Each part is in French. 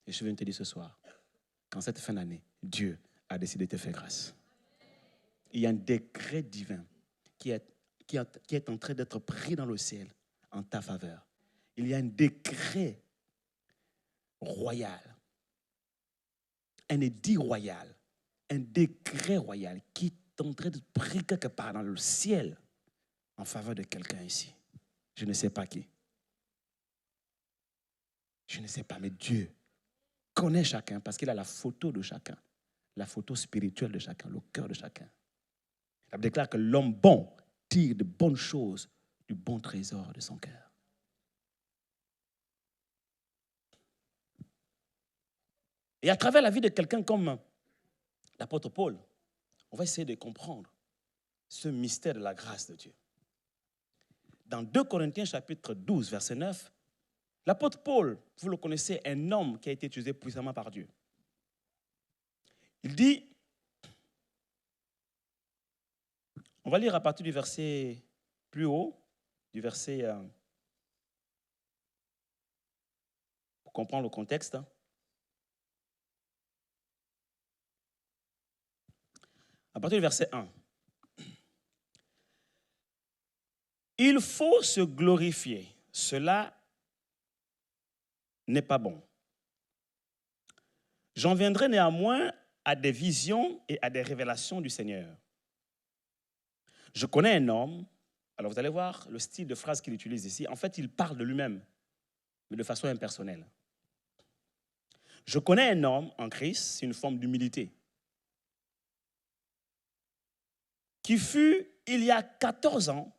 Et je viens te dire ce soir, qu'en cette fin d'année, Dieu a décidé de te faire grâce. Il y a un décret divin qui est en train d'être pris dans le ciel en ta faveur. Il y a un décret royal, un édit royal, un décret royal qui est en train de pris quelque part dans le ciel en faveur de quelqu'un ici. Je ne sais pas qui. Je ne sais pas, mais Dieu connaît chacun parce qu'il a la photo de chacun, la photo spirituelle de chacun, le cœur de chacun. Il déclare que l'homme bon tire de bonnes choses du bon trésor de son cœur. Et à travers la vie de quelqu'un comme l'apôtre Paul, on va essayer de comprendre ce mystère de la grâce de Dieu. Dans 2 Corinthiens chapitre 12, verset 9, l'apôtre Paul, vous le connaissez, un homme qui a été utilisé puissamment par Dieu. Il dit, on va lire à partir du verset plus haut, du verset, pour comprendre le contexte. À partir du verset 1. Il faut se glorifier. Cela n'est pas bon. J'en viendrai néanmoins à des visions et à des révélations du Seigneur. Je connais un homme, alors vous allez voir le style de phrase qu'il utilise ici. En fait, il parle de lui-même, mais de façon impersonnelle. Je connais un homme en Christ, c'est une forme d'humilité, qui fut, il y a 14 ans,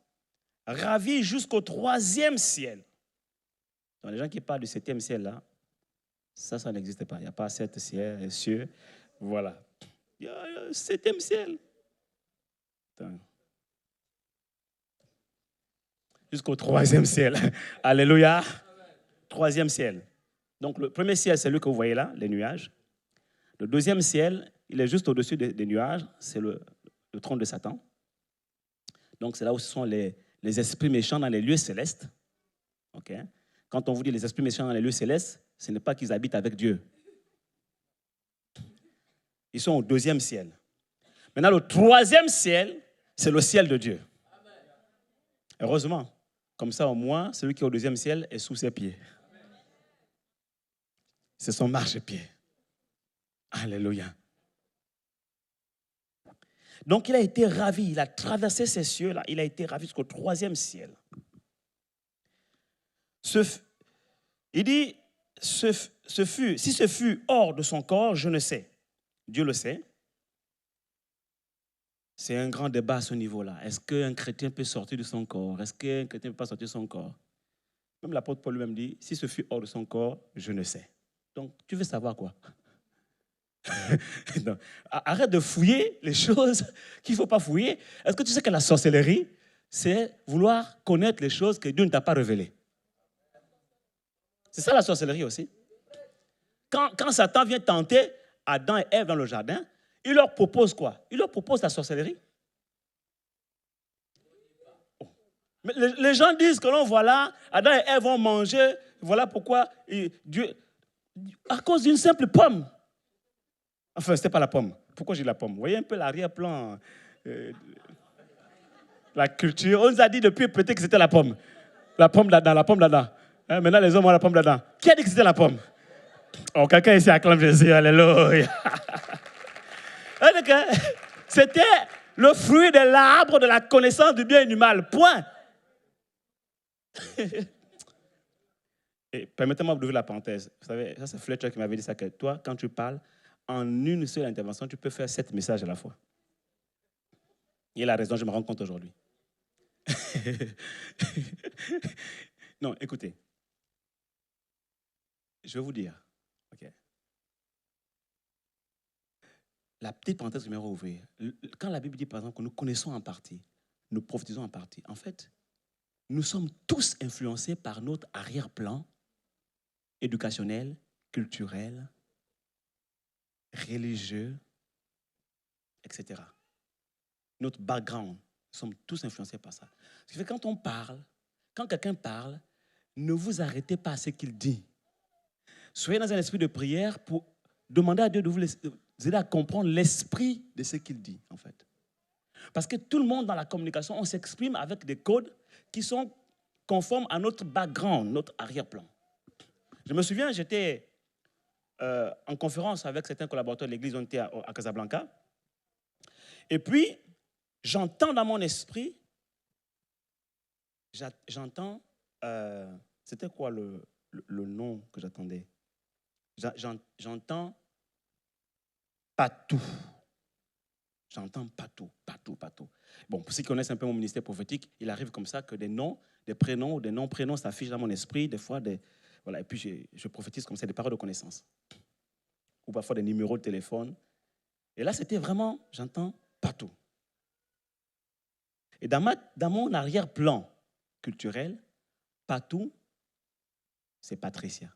ravi jusqu'au 3e ciel. Donc, les gens qui parlent du 7e ciel, là, ça n'existe pas. Il n'y a pas 7 ciels, cieux. Voilà. Il y a le 7e ciel. Attends. Jusqu'au 3e ciel. Alléluia. 3e ciel. Donc, le premier ciel, c'est lui que vous voyez là, les nuages. Le 2e ciel, il est juste au-dessus des nuages. C'est le trône de Satan. Donc, c'est là où sont les esprits méchants dans les lieux célestes. Okay? Quand on vous dit les esprits méchants dans les lieux célestes, ce n'est pas qu'ils habitent avec Dieu. Ils sont au 2e ciel. Maintenant, le 3e ciel, c'est le ciel de Dieu. Heureusement. Comme ça, au moins, celui qui est au 2e ciel est sous ses pieds. C'est son marchepied. Alléluia. Donc, il a été ravi. Il a traversé ces cieux-là. Il a été ravi jusqu'au 3e ciel. Il dit, si ce fut hors de son corps, je ne sais. Dieu le sait. C'est un grand débat à ce niveau-là. Est-ce qu'un chrétien peut sortir de son corps? Est-ce qu'un chrétien ne peut pas sortir de son corps? Même l'apôtre Paul lui-même dit, si ce fut hors de son corps, je ne sais. Donc, tu veux savoir quoi? Non. Arrête de fouiller les choses qu'il ne faut pas fouiller. Est-ce que tu sais que la sorcellerie, c'est vouloir connaître les choses que Dieu ne t'a pas révélées? C'est ça la sorcellerie aussi. Quand Satan vient tenter Adam et Ève dans le jardin, il leur propose quoi? Il leur propose la sorcellerie. Oh. Mais les gens disent que non, voilà, Adam et Ève vont manger, voilà pourquoi Dieu, à cause d'une simple pomme. Enfin, ce n'était pas la pomme. Pourquoi j'ai la pomme? Vous voyez un peu l'arrière-plan, la culture. On nous a dit depuis peut-être que c'était la pomme. La pomme d'Adam, la pomme d'Adam. Hein, maintenant, les hommes ont la pomme d'Adam. Qui a dit que c'était la pomme? Oh, quelqu'un ici acclame Jésus, alléluia. C'était le fruit de l'arbre de la connaissance du bien et du mal. Point. Et permettez-moi d'ouvrir la parenthèse. Vous savez, ça c'est Fletcher qui m'avait dit ça, que toi, quand tu parles, en une seule intervention, tu peux faire 7 messages à la fois. Il a raison, je me rends compte aujourd'hui. Non, écoutez. Je vais vous dire. Okay. La petite parenthèse que je vais ouvrir. Quand la Bible dit, par exemple, que nous connaissons en partie, nous prophétisons en partie, en fait, nous sommes tous influencés par notre arrière-plan éducationnel, culturel, religieux, etc. Notre background, nous sommes tous influencés par ça. Ce qui fait que quand on parle, quand quelqu'un parle, ne vous arrêtez pas à ce qu'il dit. Soyez dans un esprit de prière pour demander à Dieu de vous aider à comprendre l'esprit de ce qu'il dit, en fait. Parce que tout le monde dans la communication, on s'exprime avec des codes qui sont conformes à notre background, notre arrière-plan. Je me souviens, j'étais en conférence avec certains collaborateurs de l'église, on était à Casablanca. Et puis, j'entends dans mon esprit, j'entends, c'était quoi le nom que j'attendais? J'entends Patou. J'entends Patou. Bon, pour ceux qui connaissent un peu mon ministère prophétique, il arrive comme ça que des noms, des prénoms ou des noms-prénoms s'affichent dans mon esprit, des fois, voilà, et puis je prophétise comme ça des paroles de connaissance. Ou parfois des numéros de téléphone. Et là, c'était vraiment, j'entends Patou. Et dans mon arrière-plan culturel, Patou, c'est Patricia.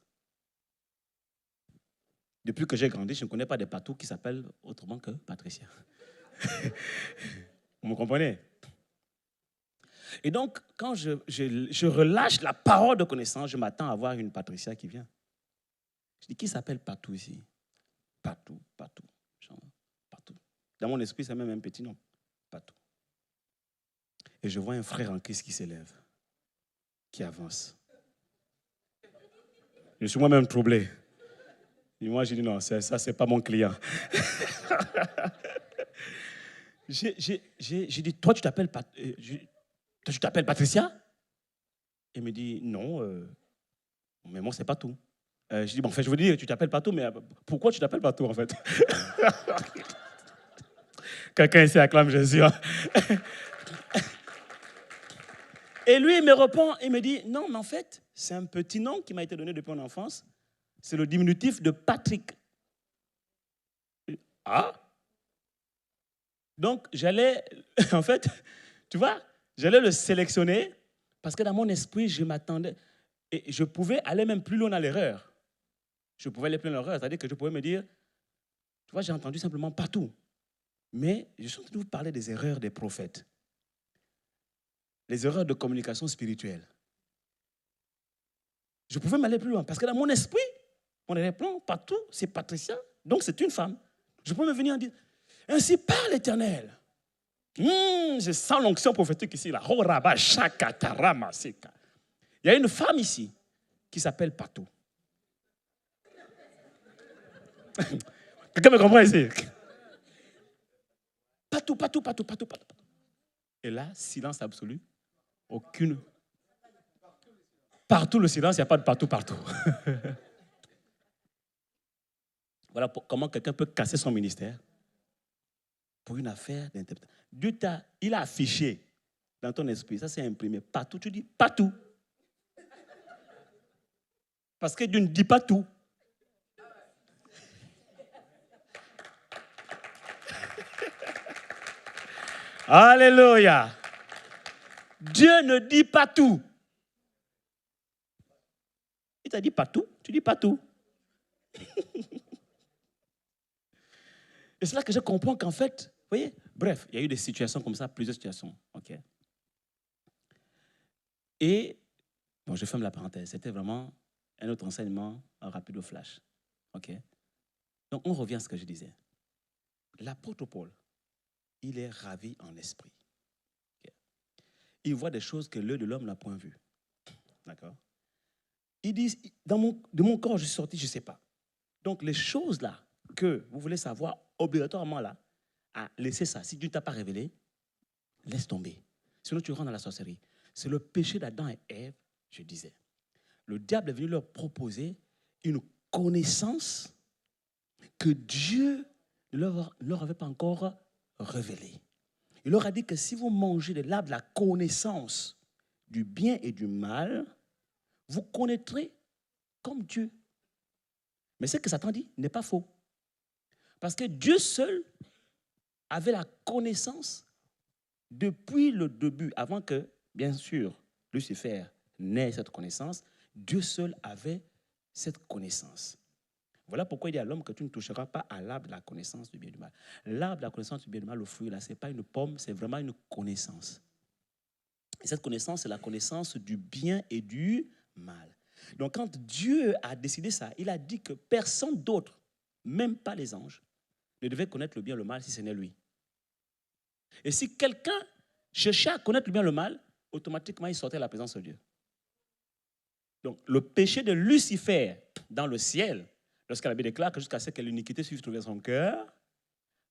Depuis que j'ai grandi, je ne connais pas de Patou qui s'appelle autrement que Patricia. Vous me comprenez? Et donc, quand je relâche la parole de connaissance, je m'attends à voir une Patricia qui vient. Je dis, qui s'appelle Patou ici? Patou. Patou. Dans mon esprit, c'est même un petit nom. Patou. Et je vois un frère en Christ qui s'élève, qui avance. Je suis moi-même troublé. Et moi, j'ai dit, non, ça, c'est pas mon client. J'ai dit, toi, tu t'appelles Patricia? Il me dit, non, mais moi, c'est pas tout. Je dis, bon, en fait, je veux dire, tu t'appelles Patou, mais pourquoi tu t'appelles Patou, en fait? Quelqu'un ici acclame Jésus. Hein? Et lui, il me répond, il me dit, non, mais en fait, c'est un petit nom qui m'a été donné depuis mon enfance. C'est le diminutif de Patrick. Ah? Donc, j'allais, en fait, tu vois, j'allais le sélectionner parce que dans mon esprit, je m'attendais, et je pouvais aller même plus loin dans l'erreur. Je pouvais aller plus loin dans l'erreur, c'est-à-dire que je pouvais me dire, tu vois, j'ai entendu simplement Patou. Mais je suis en train de vous parler des erreurs des prophètes. Les erreurs de communication spirituelle. Je pouvais m'aller plus loin parce que dans mon esprit, mon arrière-plan, Patou, c'est Patricia, donc c'est une femme. Je peux me venir en dire, ainsi parle l'Éternel. Je sens l'onction prophétique ici. Là. Il y a une femme ici qui s'appelle Patou. Quelqu'un me comprend ici? Patou. Et là, silence absolu. Aucune. Partout le silence, il n'y a pas de partout. Voilà comment quelqu'un peut casser son ministère pour une affaire d'interprétation. Dieu il a affiché dans ton esprit, ça c'est imprimé, partout, tu dis partout. Parce que Dieu ne dit pas tout. Alléluia. Dieu ne dit pas tout. Il t'a dit pas tout, tu dis pas tout. Et c'est là que je comprends qu'en fait, vous voyez, bref, il y a eu des situations comme ça, plusieurs situations. Ok. Et, bon, je ferme la parenthèse, c'était vraiment un autre enseignement, un rapide au flash. Ok. Donc, on revient à ce que je disais. L'apôtre Paul, il est ravi en esprit. Okay. Il voit des choses que l'œil de l'homme n'a point vues. D'accord? Il dit, de mon corps, je suis sorti, je ne sais pas. Donc, les choses là que vous voulez savoir, obligatoirement là, à laisser ça. Si Dieu ne t'a pas révélé, laisse tomber. Sinon, tu rentres dans la sorcellerie. C'est le péché d'Adam et Ève, je disais. Le diable est venu leur proposer une connaissance que Dieu ne leur avait pas encore révélée. Il leur a dit que si vous mangez de l'arbre de la connaissance du bien et du mal, vous connaîtrez comme Dieu. Mais ce que Satan dit n'est pas faux. Parce que Dieu seul avait la connaissance depuis le début, avant que, bien sûr, Lucifer n'ait cette connaissance, Dieu seul avait cette connaissance. Voilà pourquoi il dit à l'homme que tu ne toucheras pas à l'arbre de la connaissance du bien et du mal. L'arbre de la connaissance du bien et du mal, le fruit, là, ce n'est pas une pomme, c'est vraiment une connaissance. Et cette connaissance, c'est la connaissance du bien et du mal. Donc quand Dieu a décidé ça, il a dit que personne d'autre, même pas les anges, ne devait connaître le bien et le mal si ce n'est lui. Et si quelqu'un cherchait à connaître le bien et le mal, automatiquement il sortait de la présence de Dieu. Donc le péché de Lucifer dans le ciel, lorsque la Bible déclare que jusqu'à ce que l'iniquité suive trouver son cœur,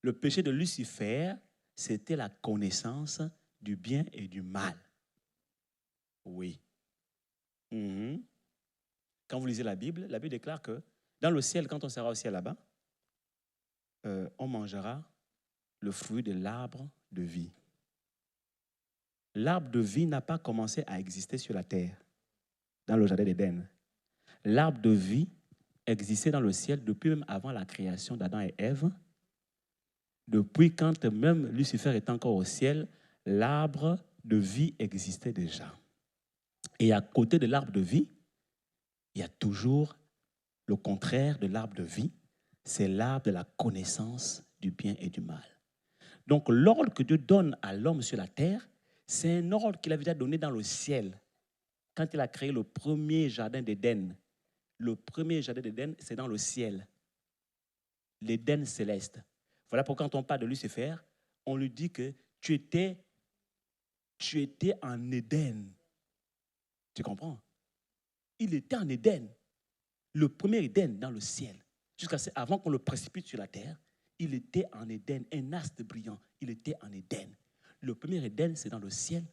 le péché de Lucifer, c'était la connaissance du bien et du mal. Oui. Quand vous lisez la Bible déclare que dans le ciel, quand on sera au ciel là-bas, on mangera le fruit de l'arbre de vie. L'arbre de vie n'a pas commencé à exister sur la terre, dans le jardin d'Éden. L'arbre de vie existait dans le ciel depuis même avant la création d'Adam et Ève. Depuis quand même Lucifer était encore au ciel, l'arbre de vie existait déjà. Et à côté de l'arbre de vie, il y a toujours le contraire de l'arbre de vie, c'est l'arbre de la connaissance du bien et du mal. Donc l'ordre que Dieu donne à l'homme sur la terre, c'est un ordre qu'il avait déjà donné dans le ciel. Quand il a créé le premier jardin d'Éden, le premier jardin d'Éden, c'est dans le ciel. L'Éden céleste. Voilà pourquoi quand on parle de Lucifer, on lui dit que tu étais en Éden. Tu comprends? Il était en Éden. Le premier Éden dans le ciel. Avant qu'on le précipite sur la terre, il était en Éden, un astre brillant. Il était en Éden. Le premier Éden, c'est dans le ciel.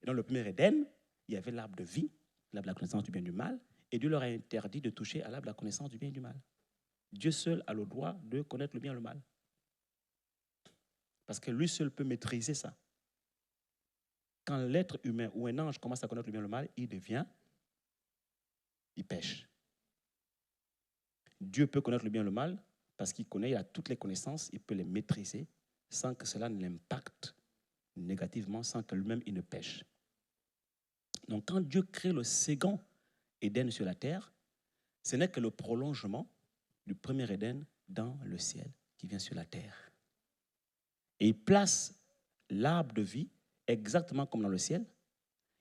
Et dans le premier Éden, il y avait l'arbre de vie, l'arbre de la connaissance du bien et du mal, et Dieu leur a interdit de toucher à l'arbre de la connaissance du bien et du mal. Dieu seul a le droit de connaître le bien et le mal. Parce que lui seul peut maîtriser ça. Quand l'être humain ou un ange commence à connaître le bien et le mal, il pêche. Dieu peut connaître le bien et le mal parce qu'il connaît, il a toutes les connaissances, il peut les maîtriser sans que cela ne l'impacte négativement, sans que lui-même il ne pêche. Donc quand Dieu crée le second Éden sur la terre, ce n'est que le prolongement du premier Éden dans le ciel qui vient sur la terre. Et il place l'arbre de vie exactement comme dans le ciel.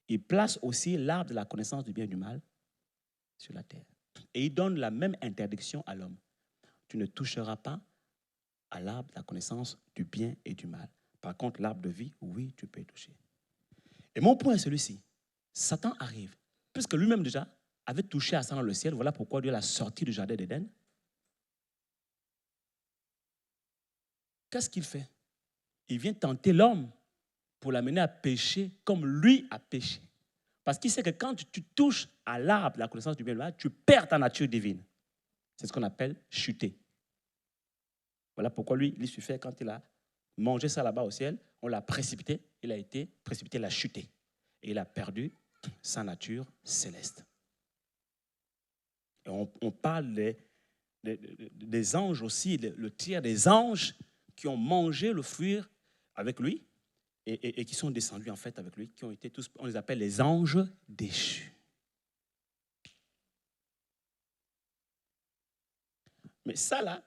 Il place aussi l'arbre de la connaissance du bien et du mal sur la terre. Et il donne la même interdiction à l'homme. Tu ne toucheras pas à l'arbre de la connaissance du bien et du mal. Par contre, l'arbre de vie, oui, tu peux y toucher. Et mon point est celui-ci. Satan arrive, puisque lui-même déjà avait touché à ça dans le ciel. Voilà pourquoi Dieu l'a sorti du jardin d'Éden. Qu'est-ce qu'il fait? Il vient tenter l'homme pour l'amener à pécher comme lui a péché. Parce qu'il sait que quand tu touches à l'arbre de la connaissance du bien et du mal, tu perds ta nature divine. C'est ce qu'on appelle chuter. Voilà pourquoi lui, Lucifer, quand il a mangé ça là-bas au ciel, on l'a précipité, il a été précipité, il a chuté. Et il a perdu sa nature céleste. Et on parle des anges aussi, le tiers des anges qui ont mangé le fruit avec lui et qui sont descendus en fait avec lui, qui ont été tous, on les appelle les anges déchus. Mais ça là,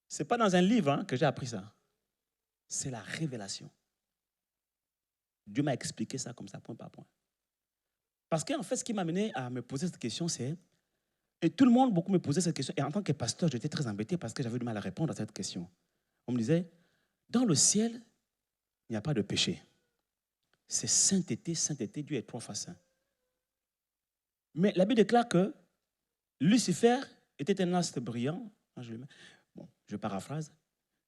ce n'est pas dans un livre que j'ai appris ça. C'est la révélation. Dieu m'a expliqué ça comme ça, point par point. Parce qu'en fait, ce qui m'a amené à me poser cette question, c'est... Et tout le monde, beaucoup me posait cette question. Et en tant que pasteur, j'étais très embêté parce que j'avais du mal à répondre à cette question. On me disait, dans le ciel, il n'y a pas de péché. C'est sainteté, sainteté, Dieu est 3 fois saint. Mais la Bible déclare que Lucifer était un astre brillant. Je paraphrase.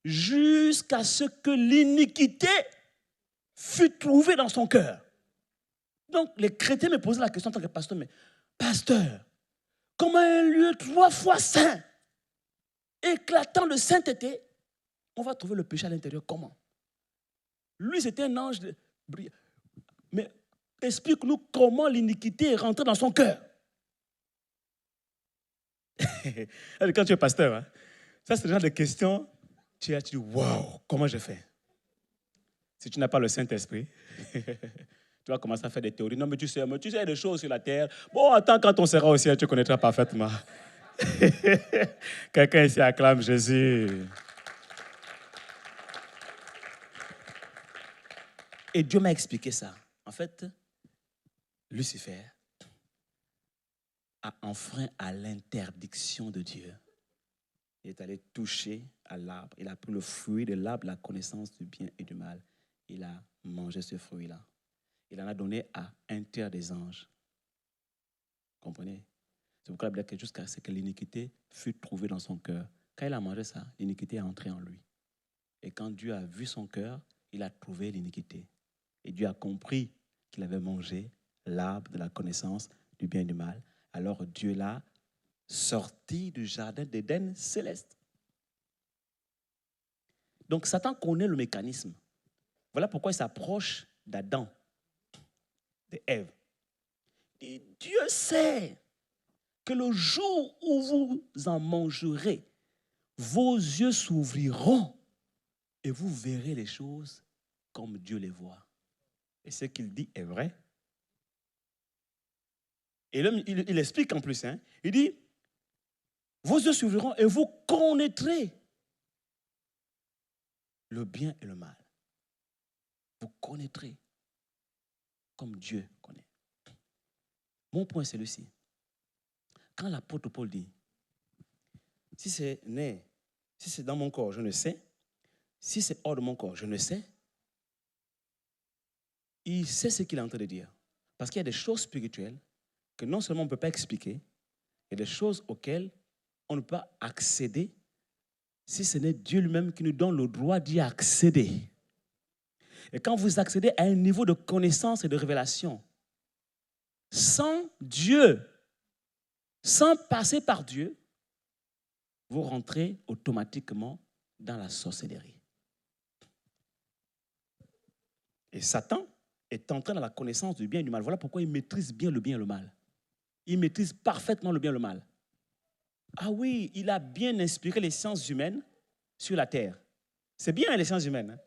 Jusqu'à ce que l'iniquité fût trouvée dans son cœur. Donc, les chrétiens me posaient la question en tant que pasteur, mais pasteur, comment un lieu 3 fois saint, éclatant de sainteté, on va trouver le péché à l'intérieur comment? Lui, c'était un ange brillant. Mais explique-nous comment l'iniquité est rentrée dans son cœur. Quand tu es pasteur, ça c'est le genre de questions, tu dis, waouh, comment je fais? Si tu n'as pas le Saint-Esprit, tu vas commencer à faire des théories. Non, mais tu sais des choses sur la terre. Bon, attends, quand on sera au ciel, tu connaîtras parfaitement. Quelqu'un ici acclame Jésus. Et Dieu m'a expliqué ça. En fait, Lucifer a enfreint à l'interdiction de Dieu. Il est allé toucher à l'arbre. Il a pris le fruit de l'arbre, la connaissance du bien et du mal. Il a mangé ce fruit-là. Il en a donné à un tiers des anges. Vous comprenez? C'est pourquoi la Bible dit que jusqu'à ce que l'iniquité fût trouvée dans son cœur. Quand il a mangé ça, l'iniquité est entrée en lui. Et quand Dieu a vu son cœur, il a trouvé l'iniquité. Et Dieu a compris qu'il avait mangé l'arbre de la connaissance du bien et du mal. Alors Dieu l'a sorti du jardin d'Éden céleste. Donc Satan connaît le mécanisme. Voilà pourquoi il s'approche d'Adam, d'Ève. Et Dieu sait que le jour où vous en mangerez, vos yeux s'ouvriront et vous verrez les choses comme Dieu les voit. Et ce qu'il dit est vrai. Et l'homme, il explique en plus. Il dit, vos yeux s'ouvriront et vous connaîtrez le bien et le mal. Vous connaîtrez comme Dieu connaît. Mon point, c'est celui-ci. Quand l'apôtre Paul dit, si c'est né, si c'est dans mon corps, je ne sais. Si c'est hors de mon corps, je ne sais. Il sait ce qu'il est en train de dire. Parce qu'il y a des choses spirituelles que non seulement on ne peut pas expliquer, il y a des choses auxquelles on ne peut pas accéder si ce n'est Dieu lui-même qui nous donne le droit d'y accéder. Et quand vous accédez à un niveau de connaissance et de révélation, sans Dieu, sans passer par Dieu, vous rentrez automatiquement dans la sorcellerie. Et Satan est entré dans la connaissance du bien et du mal. Voilà pourquoi il maîtrise bien le bien et le mal. Il maîtrise parfaitement le bien et le mal. Ah oui, il a bien inspiré les sciences humaines sur la terre. C'est bien les sciences humaines.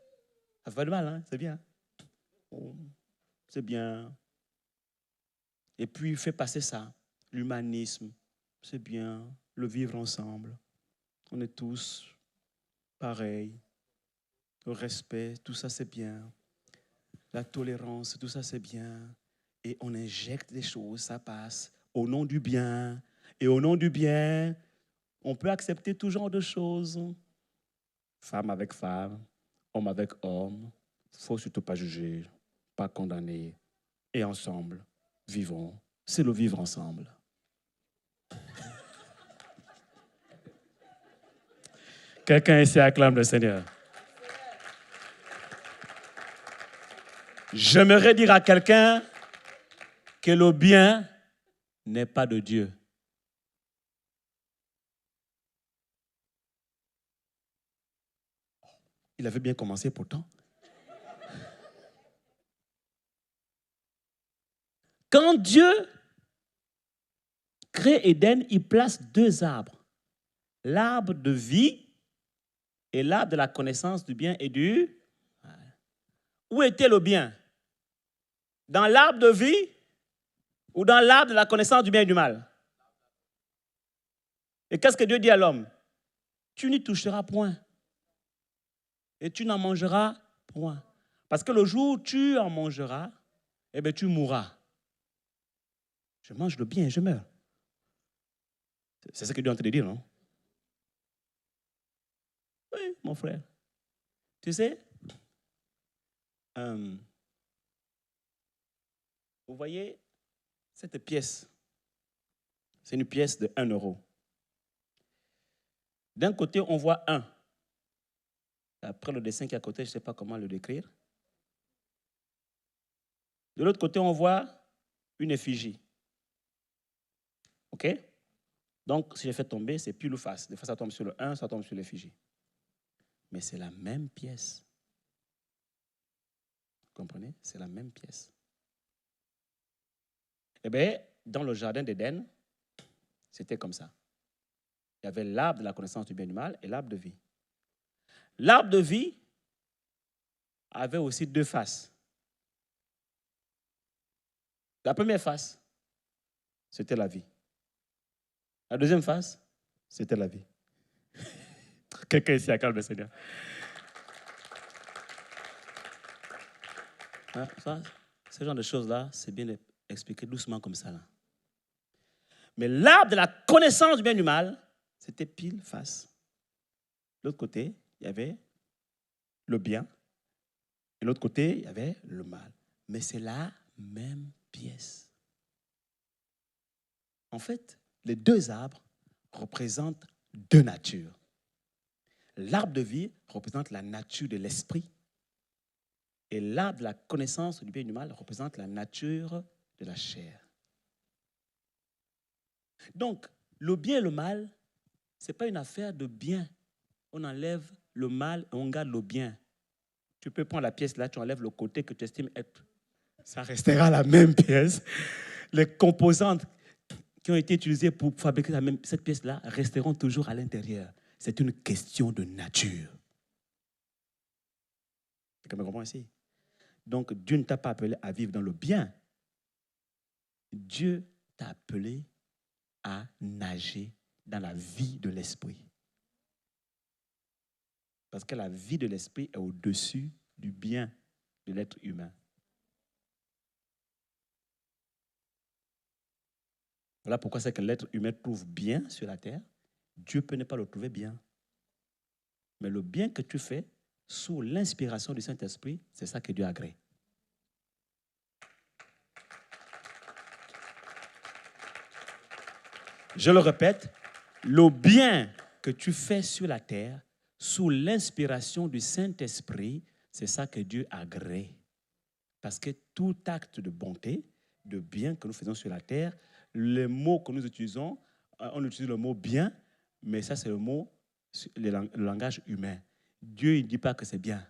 Ça fait pas de mal, c'est bien. C'est bien. Et puis il fait passer ça, l'humanisme, c'est bien, le vivre ensemble. On est tous pareils. Le respect, tout ça c'est bien. La tolérance, tout ça c'est bien. Et on injecte des choses, ça passe. Au nom du bien. Et au nom du bien, on peut accepter tout genre de choses. Femme avec femme, homme avec homme. Il ne faut surtout pas juger, pas condamner. Et ensemble, vivons. C'est le vivre ensemble. Quelqu'un ici acclame le Seigneur. J'aimerais dire à quelqu'un que le bien n'est pas de Dieu. Il avait bien commencé pourtant. Quand Dieu crée Éden, il place deux arbres. L'arbre de vie et l'arbre de la connaissance du bien et du mal. Où était le bien? Dans l'arbre de vie ou dans l'arbre de la connaissance du bien et du mal? Et qu'est-ce que Dieu dit à l'homme? Tu n'y toucheras point. Et tu n'en mangeras point. Parce que le jour où tu en mangeras, eh bien, tu mourras. Je mange le bien et je meurs. C'est ce que Dieu est en train de dire, non? Oui, mon frère. Tu sais, vous voyez, cette pièce, c'est une pièce de 1 euro. D'un côté, on voit 1. Après le dessin qui est à côté, je ne sais pas comment le décrire. De l'autre côté, on voit une effigie. OK? Donc, si je fais tomber, c'est pile ou face. Des fois, ça tombe sur le 1, ça tombe sur l'effigie. Mais c'est la même pièce. Vous comprenez? C'est la même pièce. Eh bien, dans le jardin d'Éden, c'était comme ça. Il y avait l'arbre de la connaissance du bien et du mal et l'arbre de vie. L'arbre de vie avait aussi 2 faces. La première face, c'était la vie. La deuxième face, c'était la vie. Quelqu'un ici acclame le Seigneur. Ça, ce genre de choses-là, c'est bien expliqué doucement comme ça. Là. Mais l'arbre de la connaissance du bien et du mal, c'était pile face. De l'autre côté, il y avait le bien. Et de l'autre côté, il y avait le mal. Mais c'est la même pièce. En fait, les deux arbres représentent deux natures. L'arbre de vie représente la nature de l'esprit. Et l'arbre de la connaissance du bien et du mal représente la nature de la chair. Donc, le bien et le mal, ce n'est pas une affaire de bien. On enlève le mal et on garde le bien. Tu peux prendre la pièce là, tu enlèves le côté que tu estimes être. Ça restera la même pièce. Les composantes qui ont été utilisées pour fabriquer cette pièce-là resteront toujours à l'intérieur. C'est une question de nature. Vous comprenez ici? Donc, Dieu ne t'a pas appelé à vivre dans le bien. Dieu t'a appelé à nager dans la vie de l'esprit. Parce que la vie de l'esprit est au-dessus du bien de l'être humain. Voilà pourquoi c'est que l'être humain trouve bien sur la terre. Dieu peut ne pas le trouver bien. Mais le bien que tu fais, sous l'inspiration du Saint-Esprit, c'est ça que Dieu agrée. Je le répète, le bien que tu fais sur la terre, sous l'inspiration du Saint-Esprit, c'est ça que Dieu agrée. Parce que tout acte de bonté, de bien que nous faisons sur la terre, les mots que nous utilisons, on utilise le mot bien, mais ça c'est le mot, le langage humain. Dieu, il ne dit pas que c'est bien.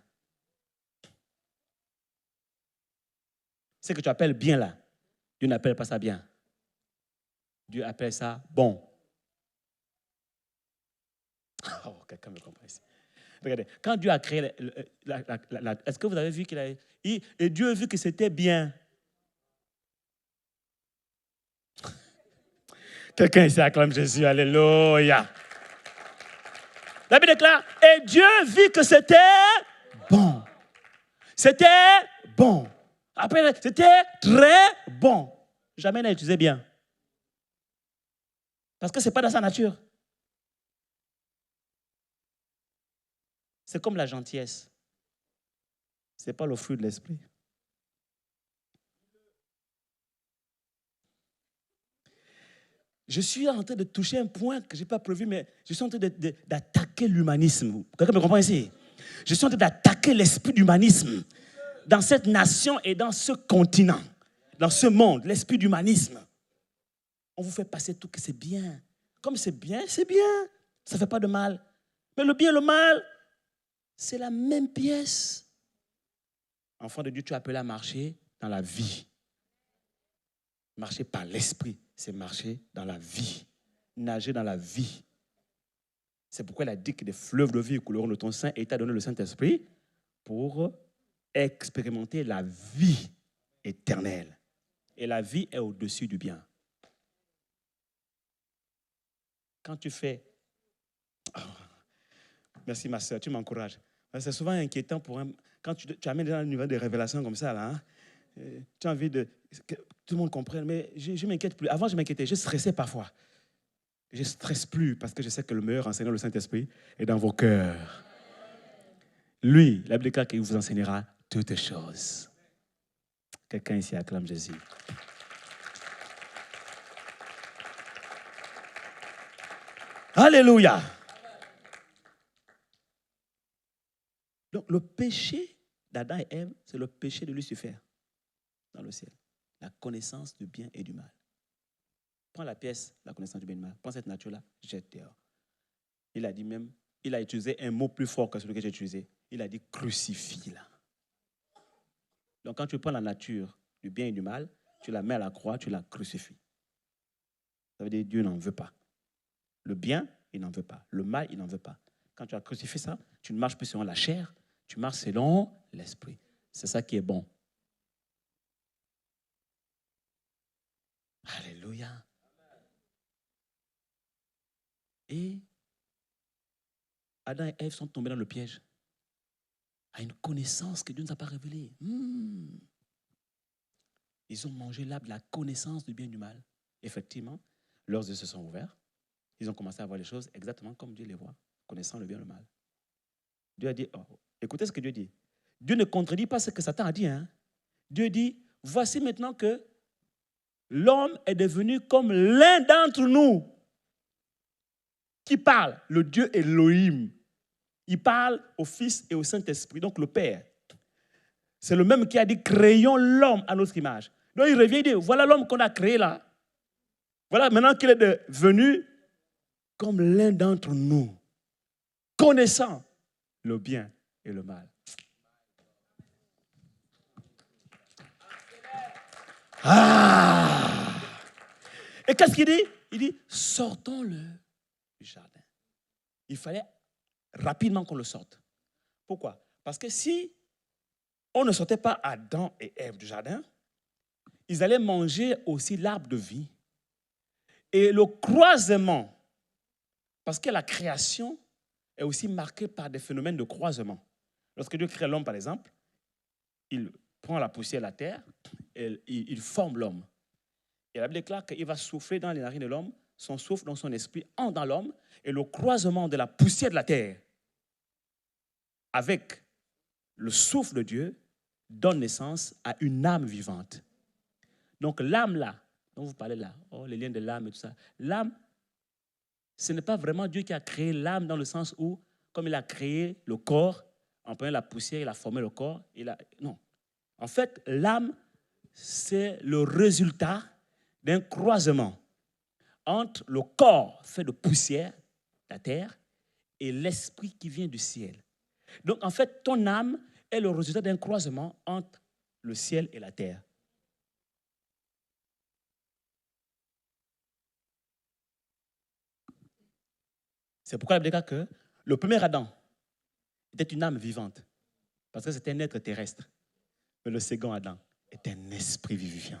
Ce que tu appelles bien là, Dieu n'appelle pas ça bien. Dieu appelle ça bon. Oh, quelqu'un me comprend ici. Regardez, quand Dieu a créé, est-ce que vous avez vu qu'il a... Et Dieu a vu que c'était bien. Quelqu'un ici acclame Jésus, alléluia. La Bible déclare, et Dieu vit que c'était bon. C'était bon. Après, c'était très bon. Jamais il n'a utilisé bien. Parce que ce n'est pas dans sa nature. C'est comme la gentillesse. Ce n'est pas le fruit de l'esprit. Je suis en train de toucher un point que je n'ai pas prévu, mais je suis en train d'attaquer l'humanisme. Quelqu'un me comprend ici? Je suis en train d'attaquer l'esprit d'humanisme dans cette nation et dans ce continent, dans ce monde, l'esprit d'humanisme. On vous fait passer tout que c'est bien. Comme c'est bien, c'est bien. Ça ne fait pas de mal. Mais le bien et le mal, c'est la même pièce. Enfant de Dieu, tu es appelé à marcher dans la vie. Marcher par l'esprit, c'est marcher dans la vie. Nager dans la vie. C'est pourquoi il a dit que des fleuves de vie couleront de ton sein et t'a donné le Saint-Esprit pour expérimenter la vie éternelle. Et la vie est au-dessus du bien. Quand tu fais... Oh, merci ma soeur, tu m'encourages. C'est souvent inquiétant pour un... Quand tu amènes dans un niveau de révélation comme ça, là, tu as envie que tout le monde comprenne, mais je ne m'inquiète plus. Avant, je m'inquiétais, je stressais parfois. Je ne stresse plus parce que je sais que le meilleur enseignant, le Saint-Esprit, est dans vos cœurs. Lui, la Bible déclare qu'il vous enseignera toutes choses. Quelqu'un ici acclame Jésus. Alléluia. Donc, le péché d'Adam et Ève, c'est le péché de Lucifer dans le ciel. La connaissance du bien et du mal. Prends la pièce, la connaissance du bien et du mal. Prends cette nature-là, jette dehors. Il a dit même, il a utilisé un mot plus fort que celui que j'ai utilisé. Il a dit crucifie-la. Donc, quand tu prends la nature du bien et du mal, tu la mets à la croix, tu la crucifies. Ça veut dire que Dieu n'en veut pas. Le bien, il n'en veut pas. Le mal, il n'en veut pas. Quand tu as crucifié ça, tu ne marches plus selon la chair, tu marches selon l'esprit. C'est ça qui est bon. Alléluia. Et Adam et Ève sont tombés dans le piège à une connaissance que Dieu ne nous a pas révélée. Ils ont mangé l'arbre de la connaissance du bien et du mal. Effectivement, leurs yeux se sont ouverts. Ils ont commencé à voir les choses exactement comme Dieu les voit, connaissant le bien et le mal. Dieu a dit, oh, écoutez ce que Dieu dit. Dieu ne contredit pas ce que Satan a dit. Hein. Dieu dit, voici maintenant que l'homme est devenu comme l'un d'entre nous. Qui parle? Le Dieu Elohim. Il parle au Fils et au Saint-Esprit, donc le Père. C'est le même qui a dit, créons l'homme à notre image. Donc il revient et dit, voilà l'homme qu'on a créé là. Voilà maintenant qu'il est devenu comme l'un d'entre nous, connaissant le bien et le mal. Ah! Et qu'est-ce qu'il dit? Il dit, sortons-le du jardin. Il fallait rapidement qu'on le sorte. Pourquoi? Parce que si on ne sortait pas Adam et Ève du jardin, ils allaient manger aussi l'arbre de vie. Et le croisement, parce que la création est aussi marquée par des phénomènes de croisement. Lorsque Dieu crée l'homme, par exemple, il prend la poussière de la terre et il forme l'homme. Et la Bible déclare qu'il va souffler dans les narines de l'homme, son souffle dans son esprit entre dans l'homme, et le croisement de la poussière de la terre avec le souffle de Dieu donne naissance à une âme vivante. Donc l'âme là, dont vous parlez là, oh, les liens de l'âme et tout ça, l'âme, ce n'est pas vraiment Dieu qui a créé l'âme dans le sens où, comme il a créé le corps, en prenant la poussière, il a formé le corps. Non. En fait, l'âme, c'est le résultat d'un croisement entre le corps fait de poussière, la terre, et l'esprit qui vient du ciel. Donc, en fait, ton âme est le résultat d'un croisement entre le ciel et la terre. C'est pourquoi la Bible dit que le premier Adam était une âme vivante, parce que c'était un être terrestre. Mais le second Adam est un esprit vivifiant.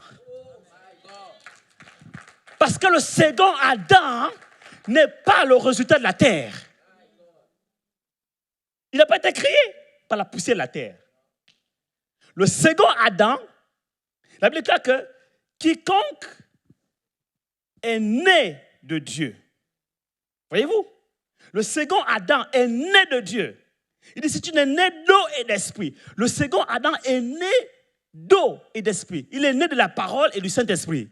Parce que le second Adam n'est pas le résultat de la terre. Il n'a pas été créé par la poussière de la terre. Le second Adam, la Bible dit que quiconque est né de Dieu, voyez-vous, le second Adam est né de Dieu. Il dit, si tu n'es né d'eau et d'esprit, le second Adam est né d'eau et d'esprit. Il est né de la parole et du Saint-Esprit.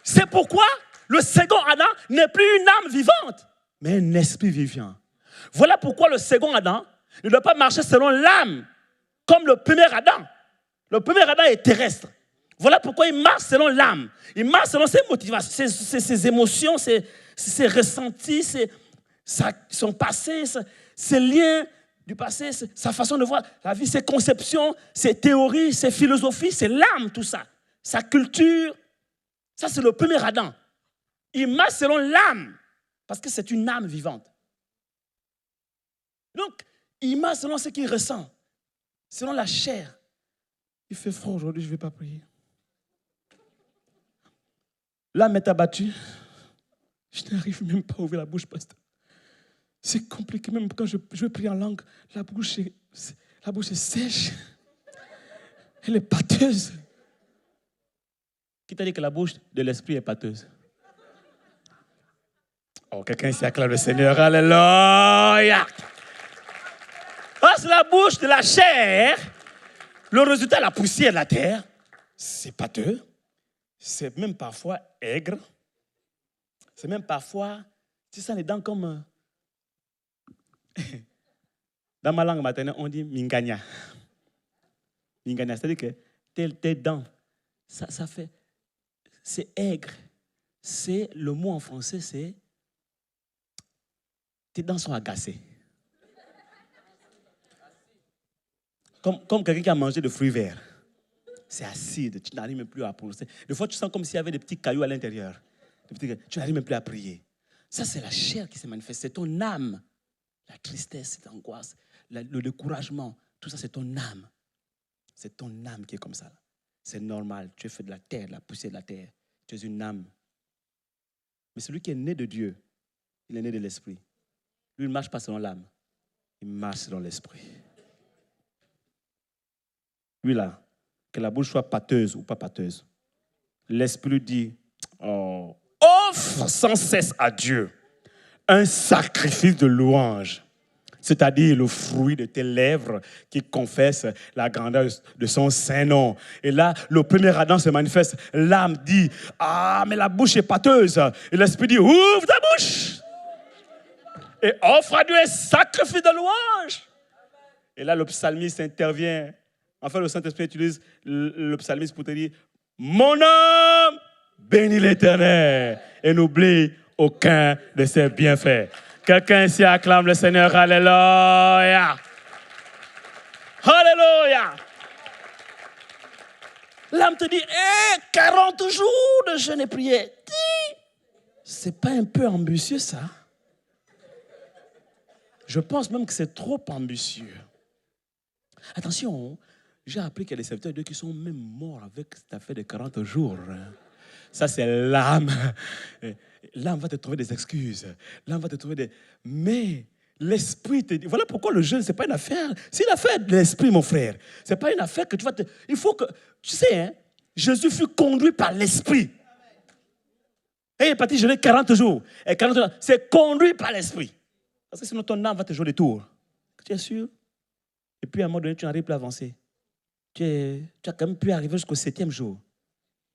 C'est pourquoi le second Adam n'est plus une âme vivante, mais un esprit vivant. Voilà pourquoi le second Adam ne doit pas marcher selon l'âme, comme le premier Adam. Le premier Adam est terrestre. Voilà pourquoi il marche selon l'âme. Il marche selon ses motivations, ses émotions, ses ressentis, son passé, ses liens du passé, sa façon de voir la vie, ses conceptions, ses théories, ses philosophies. C'est l'âme, tout ça. Sa culture. Ça, c'est le premier Adam. Il marche selon l'âme, parce que c'est une âme vivante. Donc, il marche selon ce qu'il ressent, selon la chair. Il fait froid aujourd'hui, je ne vais pas prier. L'âme est abattue. Je n'arrive même pas à ouvrir la bouche, pasteur. C'est compliqué, même quand je veux prier en langue, la bouche est sèche. Elle est pâteuse. Qui t'a dit que la bouche de l'esprit est pâteuse? Oh, quelqu'un ici acclame le Seigneur. Alléluia. Parce que la bouche de la chair, le résultat de la poussière de la terre, c'est pâteux. C'est même parfois aigre. C'est même parfois, tu sens les dents comme... Dans ma langue maternelle, on dit mingania. Mingania, c'est-à-dire que tes dents, ça fait... C'est aigre. C'est, le mot en français, c'est... Tes dents sont agacées. Comme quelqu'un qui a mangé de fruits verts. C'est acide, tu n'arrives même plus à prononcer. Des fois, tu sens comme s'il y avait des petits cailloux à l'intérieur. Tu n'arrives même plus à prier. Ça, c'est la chair qui se manifeste. C'est ton âme. La tristesse, l'angoisse, le découragement, tout ça, c'est ton âme. C'est ton âme qui est comme ça. C'est normal. Tu es fait de la terre, de la poussière de la terre. Tu es une âme. Mais celui qui est né de Dieu, il est né de l'esprit. Lui, il ne marche pas selon l'âme. Il marche selon l'esprit. Lui, là, que la bouche soit pâteuse ou pas pâteuse. L'Esprit dit, oh, offre sans cesse à Dieu un sacrifice de louange, c'est-à-dire le fruit de tes lèvres qui confesse la grandeur de son Saint-Nom. Et là, le premier Adam se manifeste. L'âme dit, ah, mais la bouche est pâteuse. Et l'Esprit dit, ouvre ta bouche et offre à Dieu un sacrifice de louange. Et là, le psalmiste intervient. Enfin, le Saint-Esprit utilise le psalmiste pour te dire, mon âme bénit l'Éternel et n'oublie aucun de ses bienfaits. Quelqu'un ici acclame le Seigneur. Alléluia. Alléluia. L'âme te dit, 40 jours de jeûne et prière. C'est pas un peu ambitieux, ça? Je pense même que c'est trop ambitieux. Attention, j'ai appris qu'il y a des serviteurs de Dieu qui sont même morts avec cette affaire de 40 jours. Ça, c'est l'âme. L'âme va te trouver des excuses. L'âme va te trouver des... Mais l'esprit te dit... Voilà pourquoi le jeûne, ce n'est pas une affaire... C'est une affaire de l'esprit, mon frère. Ce n'est pas une affaire que tu vas te... Il faut que... Tu sais, hein, Jésus fut conduit par l'esprit. Et il est parti jeûner 40 jours. Et 40 jours, c'est conduit par l'esprit. Parce que sinon, ton âme va te jouer des tours. Tu es sûr? Et puis, à un moment donné, tu n'arrives plus à avancer. Tu as quand même pu arriver jusqu'au 7e jour.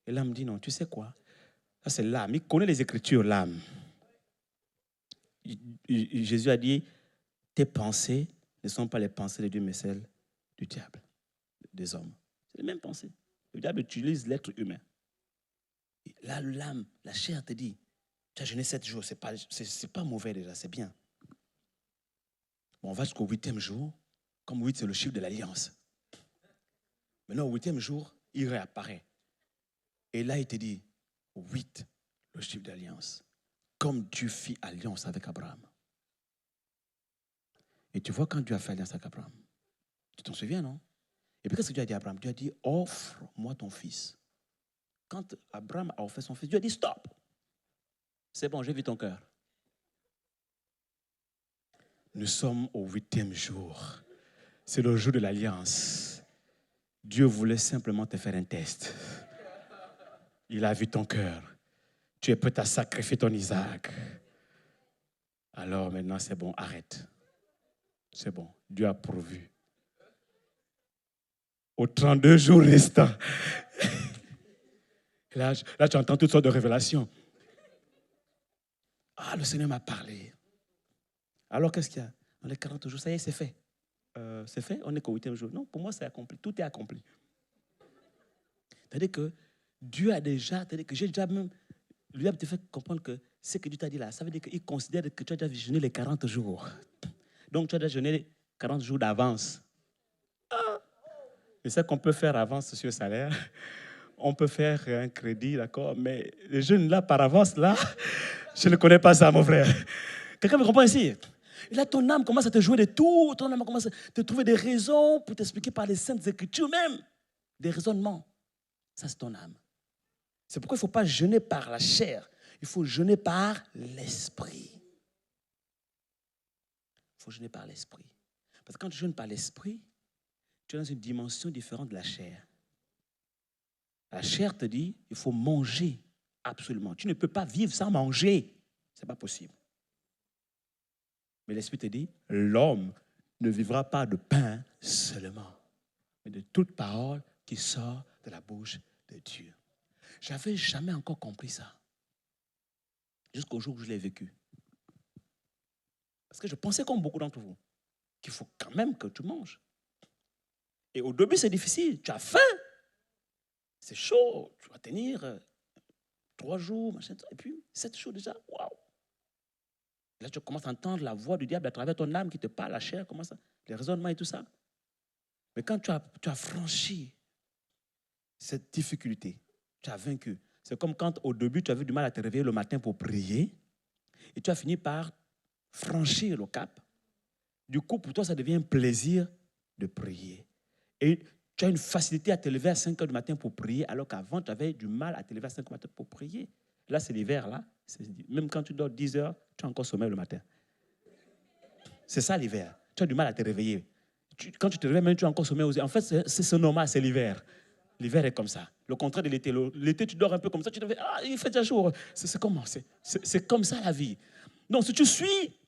Et l'âme dit non, tu sais quoi? Ça, c'est l'âme. Il connaît les Écritures, l'âme. Jésus a dit, tes pensées ne sont pas les pensées de Dieu, mais celles du diable, des hommes. C'est les mêmes pensées. Le diable utilise l'être humain. Et là, l'âme, la chair te dit, tu as jeûné 7 jours, c'est pas mauvais déjà, c'est bien. Bon, on va jusqu'au 8e jour. Comme 8, c'est le chiffre de l'alliance. Maintenant, au 8e jour, il réapparaît. Et là, il te dit, 8, le chiffre d'alliance. Comme Dieu fit alliance avec Abraham. Et tu vois, quand Dieu a fait alliance avec Abraham, tu t'en souviens, non? Et puis, qu'est-ce que Dieu a dit à Abraham? Dieu a dit, offre-moi ton fils. Quand Abraham a offert son fils, Dieu a dit, stop. C'est bon, j'ai vu ton cœur. Nous sommes au 8e jour. C'est le jour de l'alliance. Dieu voulait simplement te faire un test. Il a vu ton cœur. Tu es prêt à sacrifier ton Isaac. Alors maintenant, c'est bon, arrête. C'est bon, Dieu a pourvu. Aux 32 jours restants. Là, tu entends toutes sortes de révélations. Ah, le Seigneur m'a parlé. Alors, qu'est-ce qu'il y a? Dans les 40 jours, ça y est, c'est fait. C'est fait, on n'est qu'au 8e jour. Non, pour moi, c'est accompli. Tout est accompli. C'est-à-dire que Dieu a déjà, c'est-à-dire que j'ai déjà même, lui a te fait comprendre que ce que Dieu t'a dit là, ça veut dire qu'il considère que tu as déjà jeûné les 40 jours. Donc, tu as déjà jeûné les 40 jours d'avance. Ah. Et c'est qu'on peut faire avance sur le salaire. On peut faire un crédit, d'accord, mais le jeûne là, par avance, là, je ne connais pas ça, mon frère. Quelqu'un me comprend ici? Et là, ton âme commence à te jouer des tours, ton âme commence à te trouver des raisons pour t'expliquer par les saintes écritures même, des raisonnements. Ça, c'est ton âme. C'est pourquoi il ne faut pas jeûner par la chair, il faut jeûner par l'esprit. Il faut jeûner par l'esprit. Parce que quand tu jeûnes par l'esprit, tu es dans une dimension différente de la chair. La chair te dit, il faut manger absolument. Tu ne peux pas vivre sans manger. Ce n'est pas possible. Mais l'Esprit te dit, l'homme ne vivra pas de pain seulement, mais de toute parole qui sort de la bouche de Dieu. Je n'avais jamais encore compris ça, jusqu'au jour où je l'ai vécu. Parce que je pensais comme beaucoup d'entre vous, qu'il faut quand même que tu manges. Et au début, c'est difficile, tu as faim. C'est chaud, tu vas tenir 3 jours, machin, et puis 7 jours déjà, waouh! Là, tu commences à entendre la voix du diable à travers ton âme qui te parle, la chair, comment ça, les raisonnements et tout ça. Mais quand tu as franchi cette difficulté, tu as vaincu. C'est comme quand au début, tu avais du mal à te réveiller le matin pour prier, et tu as fini par franchir le cap. Du coup, pour toi, ça devient un plaisir de prier. Et tu as une facilité à te lever à 5 heures du matin pour prier, alors qu'avant, tu avais du mal à te lever à 5 heures du matin pour prier. Là, c'est l'hiver, là. Même quand tu dors 10 heures, tu as encore sommeil le matin. C'est ça l'hiver. Tu as du mal à te réveiller. Quand tu te réveilles, même tu as encore sommeil. En fait, c'est normal, c'est l'hiver. L'hiver est comme ça. Le contraire de l'été. L'été, tu dors un peu comme ça, tu te fais, il fait déjà jour. C'est comment? C'est comme ça la vie. Donc, si tu suis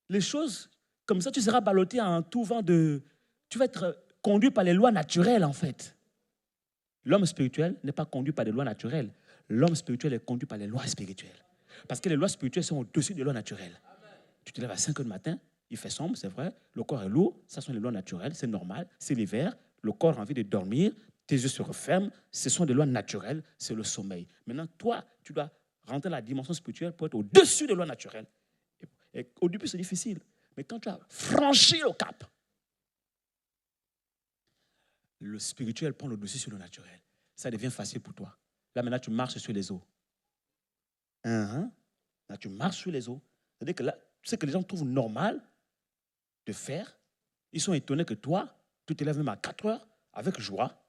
les choses comme ça, tu seras ballotté en tout vent de... Tu vas être conduit par les lois naturelles, en fait. L'homme spirituel n'est pas conduit par des lois naturelles. L'homme spirituel est conduit par les lois spirituelles. Parce que les lois spirituelles sont au-dessus des lois naturelles. Tu te lèves à 5 heures du matin, il fait sombre, c'est vrai, le corps est lourd, ça sont les lois naturelles, c'est normal, c'est l'hiver, le corps a envie de dormir, tes yeux se referment, ce sont des lois naturelles, c'est le sommeil. Maintenant, toi, tu dois rentrer dans la dimension spirituelle pour être au-dessus des lois naturelles. Et au début, c'est difficile, mais quand tu as franchi le cap, le spirituel prend le dessus sur le naturel. Ça devient facile pour toi. Là, maintenant, tu marches sur les eaux. Là, tu marches sur les eaux. C'est-à-dire que là, tu sais que les gens trouvent normal de faire. Ils sont étonnés que toi, tu te lèves même à 4 heures avec joie.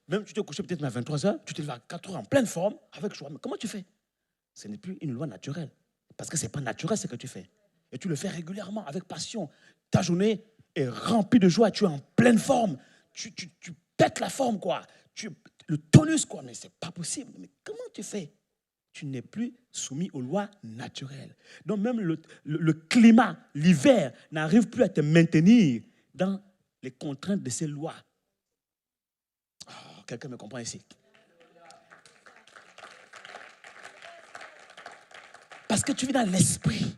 Même tu te couches peut-être à 23 heures, tu te lèves à 4 heures en pleine forme avec joie. Mais comment tu fais? Ce n'est plus une loi naturelle. Parce que ce n'est pas naturel ce que tu fais. Et tu le fais régulièrement, avec passion. Ta journée est remplie de joie, tu es en pleine forme. Tu pètes la forme, quoi. Le tonus, quoi. Mais ce n'est pas possible. Mais comment tu fais? Tu n'es plus soumis aux lois naturelles. Donc même le climat, l'hiver, n'arrive plus à te maintenir dans les contraintes de ces lois. Oh, quelqu'un me comprend ici? Parce que tu vis dans l'esprit.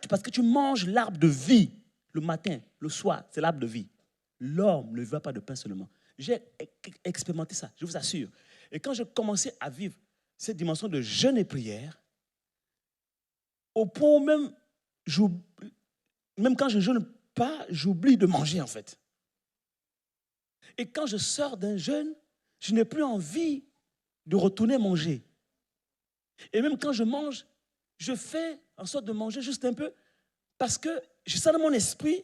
Parce que tu manges l'arbre de vie le matin, le soir, c'est l'arbre de vie. L'homme ne vit pas de pain seulement. J'ai expérimenté ça, je vous assure. Et quand j'ai commencé à vivre cette dimension de jeûne et prière, au point où même quand je ne jeûne pas, j'oublie de manger en fait. Et quand je sors d'un jeûne, je n'ai plus envie de retourner manger. Et même quand je mange, je fais en sorte de manger juste un peu parce que je sens dans mon esprit,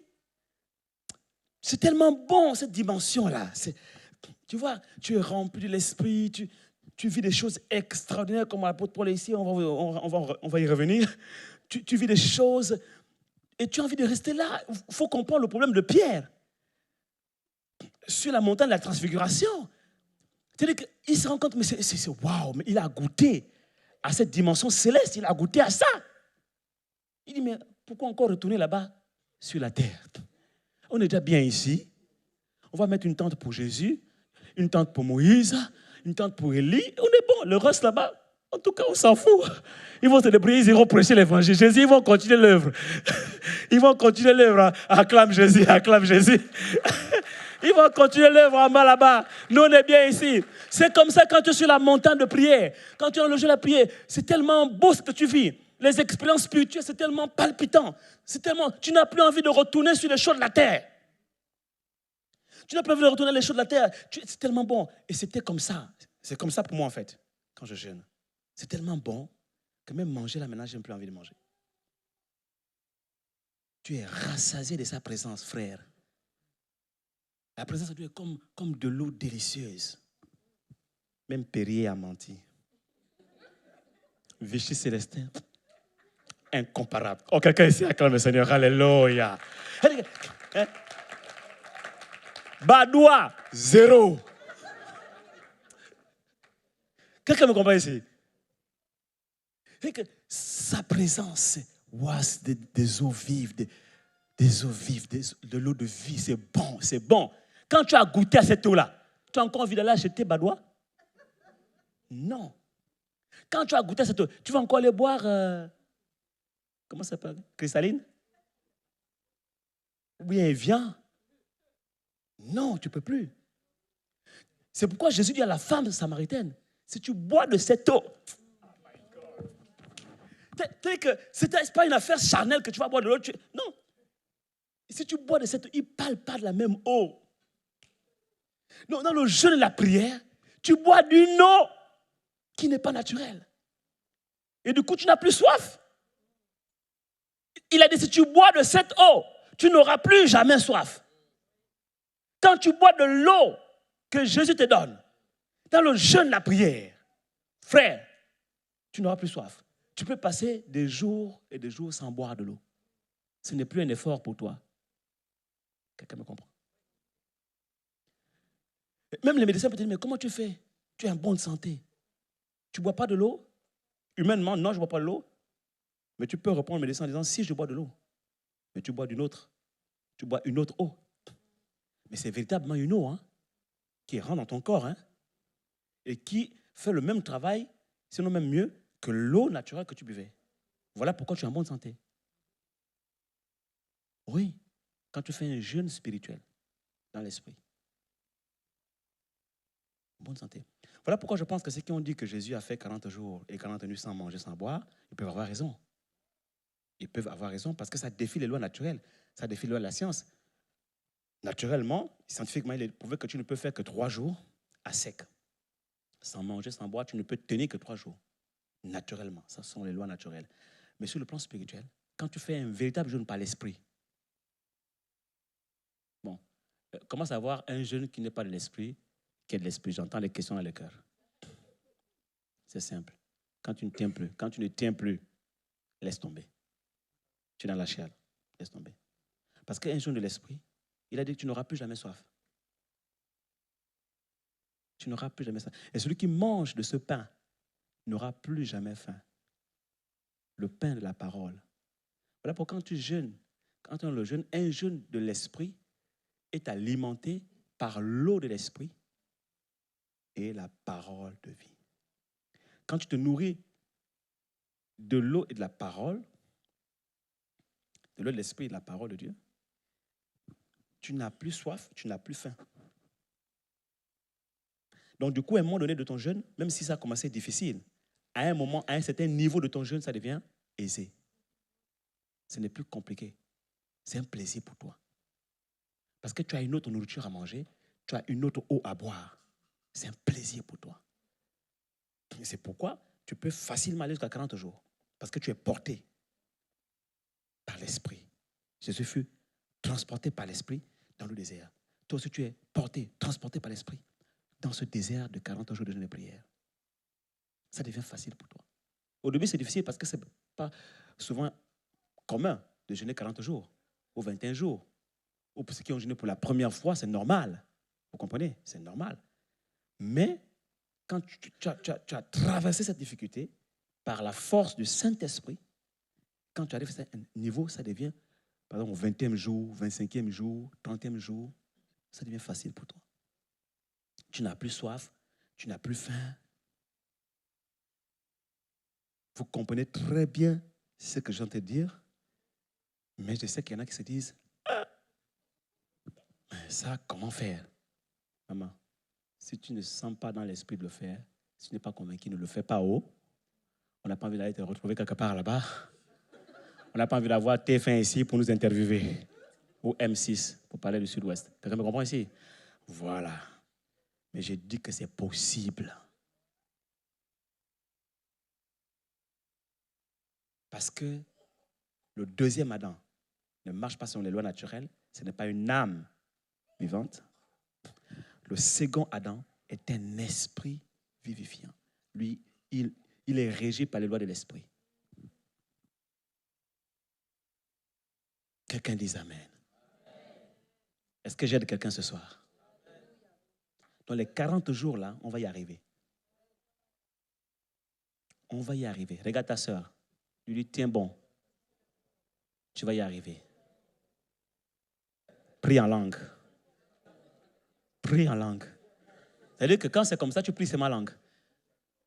c'est tellement bon cette dimension-là. Tu vois, tu es rempli de l'esprit, tu vis des choses extraordinaires comme l'apôtre Paul est ici, on va y revenir. Tu vis des choses et tu as envie de rester là. Il faut comprendre le problème de Pierre. Sur la montagne de la transfiguration, c'est-à-dire qu'il se rend compte, mais c'est waouh, mais il a goûté à cette dimension céleste, il a goûté à ça. Il dit, mais pourquoi encore retourner là-bas sur la terre? On est déjà bien ici. On va mettre une tente pour Jésus, une tente pour Moïse, une tente pour Élie. On est bon. Le reste là-bas, en tout cas, on s'en fout. Ils vont se débrouiller, ils iront prêcher l'évangile. Jésus, ils vont continuer l'œuvre. Ils vont continuer l'œuvre. Acclame Jésus, acclame Jésus. Ils vont continuer l'œuvre en bas là-bas. Nous, on est bien ici. C'est comme ça quand tu es sur la montagne de prière. Quand tu es dans le jeu de la prière, c'est tellement beau ce que tu vis. Les expériences spirituelles, c'est tellement palpitant. Tu n'as plus envie de retourner sur les choses de la terre. Tu n'as plus envie de retourner sur les choses de la terre. C'est tellement bon. Et c'était comme ça. C'est comme ça pour moi, en fait, quand je jeûne. C'est tellement bon que même manger, là, maintenant, je n'ai plus envie de manger. Tu es rassasié de sa présence, frère. La présence de Dieu est comme de l'eau délicieuse. Même Perrier a menti. Vichy Célestin, incomparable. Oh, quelqu'un ici acclame le Seigneur. Alléluia. Badoua, 0. Quelqu'un me comprend ici? C'est que sa présence, c'est des eaux vives, des eaux vives, de l'eau de vie. C'est bon, c'est bon. Quand tu as goûté à cette eau-là, tu as encore envie d'aller acheter Badoua? Non. Quand tu as goûté à cette eau, tu vas encore aller boire, comment ça s'appelle? Cristalline? Ou bien Evian? Non, tu ne peux plus. C'est pourquoi Jésus dit à la femme samaritaine, si tu bois de cette eau, ce n'est pas une affaire charnelle que tu vas boire de l'eau. Non. Si tu bois de cette eau, il ne parle pas de la même eau. Non, dans le jeûne et la prière, tu bois d'une eau qui n'est pas naturelle. Et du coup, tu n'as plus soif. Il a dit, si tu bois de cette eau, tu n'auras plus jamais soif. Quand tu bois de l'eau que Jésus te donne, dans le jeûne et la prière, frère, tu n'auras plus soif. Tu peux passer des jours et des jours sans boire de l'eau. Ce n'est plus un effort pour toi. Quelqu'un me comprend? Même les médecins peuvent te dire, mais comment tu fais? Tu es en bonne santé. Tu ne bois pas de l'eau? Humainement, non, je ne bois pas de l'eau. Mais tu peux répondre au médecin en disant, si je bois de l'eau, mais tu bois d'une autre. Tu bois une autre eau. Mais c'est véritablement une eau qui rentre dans ton corps et qui fait le même travail, sinon même mieux, que l'eau naturelle que tu buvais. Voilà pourquoi tu es en bonne santé. Oui, quand tu fais un jeûne spirituel dans l'esprit. Bonne santé. Voilà pourquoi je pense que ceux qui ont dit que Jésus a fait 40 jours et 40 nuits sans manger, sans boire, ils peuvent avoir raison. Ils peuvent avoir raison parce que ça défie les lois naturelles, ça défie les lois de la science. Naturellement, scientifiquement, il est prouvé que tu ne peux faire que 3 jours à sec. Sans manger, sans boire, tu ne peux tenir que 3 jours. Naturellement, ça sont les lois naturelles. Mais sur le plan spirituel, quand tu fais un véritable jeûne par l'esprit, bon, comment savoir un jeûne qui n'est pas de l'esprit, qui est de l'esprit? J'entends les questions dans le cœur. C'est simple. Quand tu ne tiens plus, laisse tomber. Tu es dans la chiale, laisse tomber. Parce qu'un jeûne de l'esprit, il a dit que tu n'auras plus jamais soif. Tu n'auras plus jamais soif. Et celui qui mange de ce pain n'aura plus jamais faim. Le pain de la parole. Voilà pourquoi quand tu jeûnes, quand on le jeûne, un jeûne de l'esprit est alimenté par l'eau de l'esprit et la parole de vie. Quand tu te nourris de l'eau et de la parole, de l'eau de l'esprit et de la parole de Dieu, tu n'as plus soif, tu n'as plus faim. Donc du coup, à un moment donné de ton jeûne, même si ça a commencé difficile, à un moment, à un certain niveau de ton jeûne, ça devient aisé. Ce n'est plus compliqué. C'est un plaisir pour toi. Parce que tu as une autre nourriture à manger, tu as une autre eau à boire. C'est un plaisir pour toi. Et c'est pourquoi tu peux facilement aller jusqu'à 40 jours. Parce que tu es porté par l'esprit. Jésus fut transporté par l'esprit dans le désert. Toi aussi, tu es porté, transporté par l'esprit dans ce désert de 40 jours de jeûne et prière. Ça devient facile pour toi. Au début, c'est difficile parce que ce n'est pas souvent commun de jeûner 40 jours ou 21 jours. Ou pour ceux qui ont jeûné pour la première fois, c'est normal. Vous comprenez? C'est normal. Mais quand tu as traversé cette difficulté par la force du Saint-Esprit, quand tu arrives à un niveau, ça devient, par exemple, au 20e jour, 25e jour, 30e jour, ça devient facile pour toi. Tu n'as plus soif, tu n'as plus faim. Vous comprenez très bien ce que j'entends dire, mais je sais qu'il y en a qui se disent, mais ça, comment faire? Maman, si tu ne sens pas dans l'esprit de le faire, si tu n'es pas convaincu, ne le fais pas haut. On n'a pas envie d'aller te retrouver quelque part là-bas. On n'a pas envie d'avoir TF1 ici pour nous interviewer. Ou M6 pour parler du Sud-Ouest. Quelqu'un me comprend ici? Voilà. Mais j'ai dit que c'est possible. Parce que le deuxième Adam ne marche pas selon les lois naturelles. Ce n'est pas une âme vivante. Le second Adam est un esprit vivifiant. Lui, il est régi par les lois de l'esprit. Quelqu'un dise Amen. Est-ce que j'aide quelqu'un ce soir? Dans les 40 jours là, on va y arriver. On va y arriver. Regarde ta soeur. Lui dit, tiens bon. Tu vas y arriver. Prie en langue. Prie en langue. C'est-à-dire que quand c'est comme ça, tu pries seulement langue.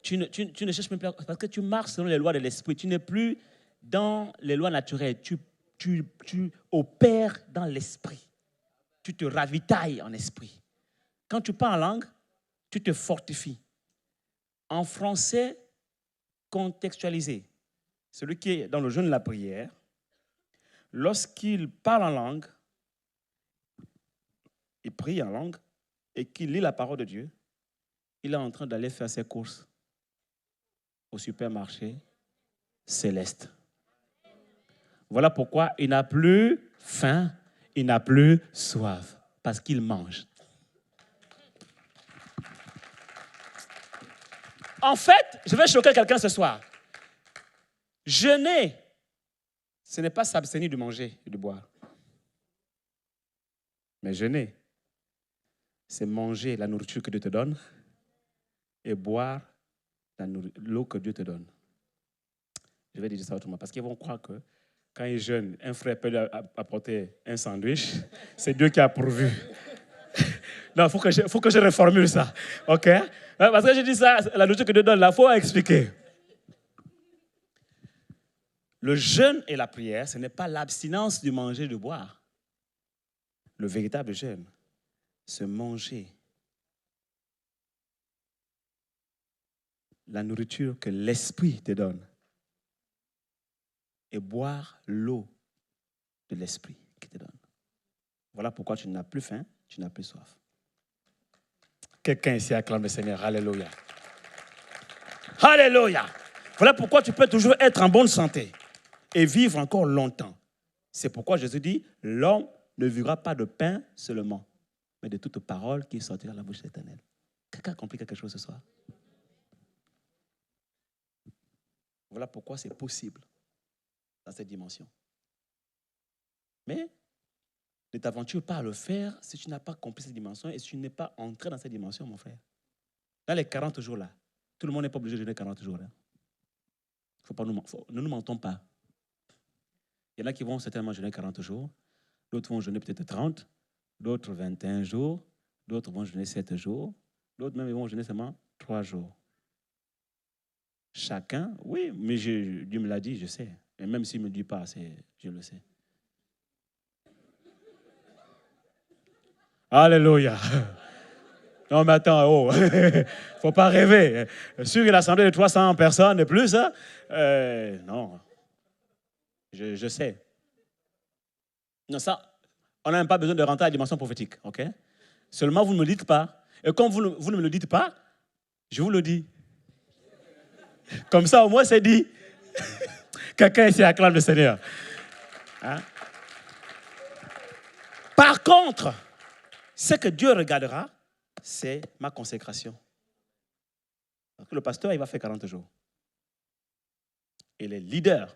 Tu ne cherches même plus, parce que tu marches selon les lois de l'esprit. Tu n'es plus dans les lois naturelles. Tu opères dans l'esprit. Tu te ravitailles en esprit. Quand tu parles en langue, tu te fortifies. En français contextualisé, celui qui est dans le jeûne de la prière, lorsqu'il parle en langue, il prie en langue et qu'il lit la parole de Dieu, il est en train d'aller faire ses courses au supermarché céleste. Voilà pourquoi il n'a plus faim, il n'a plus soif, parce qu'il mange. En fait, je vais choquer quelqu'un ce soir. Jeûner, ce n'est pas s'abstenir de manger et de boire. Mais jeûner, c'est manger la nourriture que Dieu te donne et boire l'eau que Dieu te donne. Je vais dire ça autrement, parce qu'ils vont croire que quand ils jeûnent, un frère peut leur apporter un sandwich, c'est Dieu qui a pourvu. Non, il faut que je reformule ça. OK? Parce que je dis ça, la nourriture que Dieu donne, là, il faut expliquer. Le jeûne et la prière, ce n'est pas l'abstinence du manger et du boire. Le véritable jeûne, c'est manger la nourriture que l'Esprit te donne et boire l'eau de l'Esprit qui te donne. Voilà pourquoi tu n'as plus faim, tu n'as plus soif. Quelqu'un ici acclame le Seigneur. Alléluia. Alléluia. Voilà pourquoi tu peux toujours être en bonne santé et vivre encore longtemps. C'est pourquoi Jésus dit, l'homme ne vivra pas de pain seulement, mais de toute parole qui sortira de la bouche de l'Éternel. Quelqu'un a compris quelque chose ce soir? Voilà pourquoi c'est possible dans cette dimension. Mais ne t'aventure pas à le faire si tu n'as pas compris cette dimension et si tu n'es pas entré dans cette dimension, mon frère. Dans les 40 jours là, tout le monde n'est pas obligé de jeûner 40 jours. Hein. Ne nous mentons pas. Il y en a qui vont certainement jeûner 40 jours, d'autres vont jeûner peut-être 30, d'autres 21 jours, d'autres vont jeûner 7 jours, d'autres même vont jeûner seulement 3 jours. Chacun, oui, mais Dieu me l'a dit, je sais. Et même s'il ne me dit pas, je le sais. Alléluia. Non, mais attends, oh, faut pas rêver. Sur une assemblée de 300 personnes et plus, hein? Non, je sais. Non, ça, on n'a même pas besoin de rentrer à la dimension prophétique, ok? Seulement, vous ne me le dites pas. Et comme vous ne me le dites pas, je vous le dis. Comme ça, au moins, c'est dit. Quelqu'un ici acclame le Seigneur. Hein? Par contre, ce que Dieu regardera, c'est ma consécration. Donc, le pasteur, il va faire 40 jours. Et les leaders,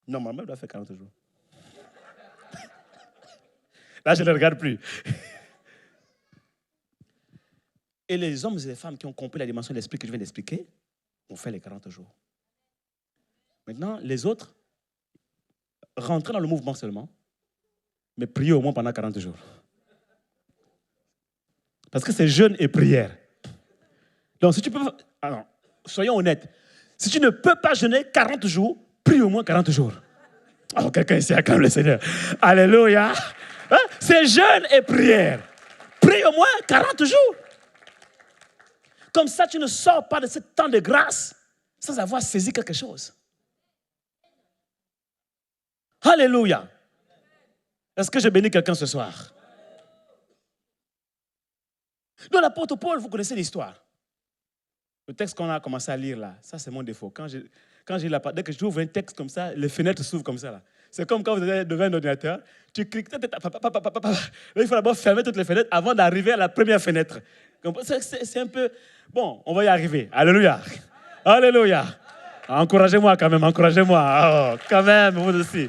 normalement, il doit faire 40 jours. Là, je ne le regarde plus. Et les hommes et les femmes qui ont compris la dimension de l'esprit que je viens d'expliquer, ont fait les 40 jours. Maintenant, les autres, rentrez dans le mouvement seulement, mais priez au moins pendant 40 jours. Parce que c'est jeûne et prière. Donc, si tu peux... Alors, soyons honnêtes. Si tu ne peux pas jeûner 40 jours, prie au moins 40 jours. Oh, quelqu'un ici acclame le Seigneur. Alléluia. Hein? C'est jeûne et prière. Prie au moins 40 jours. Comme ça, tu ne sors pas de ce temps de grâce sans avoir saisi quelque chose. Alléluia. Est-ce que je bénis quelqu'un ce soir? Dans l'apôtre Paul, vous connaissez l'histoire. Le texte qu'on a commencé à lire là, ça c'est mon défaut. Dès que j'ouvre un texte comme ça, les fenêtres s'ouvrent comme ça là. C'est comme quand vous êtes devant un ordinateur, tu cliques, là, il faut d'abord fermer toutes les fenêtres avant d'arriver à la première fenêtre. C'est un peu... Bon, on va y arriver. Alléluia. Alléluia. Encouragez-moi quand même, encouragez-moi. Oh, quand même, vous aussi.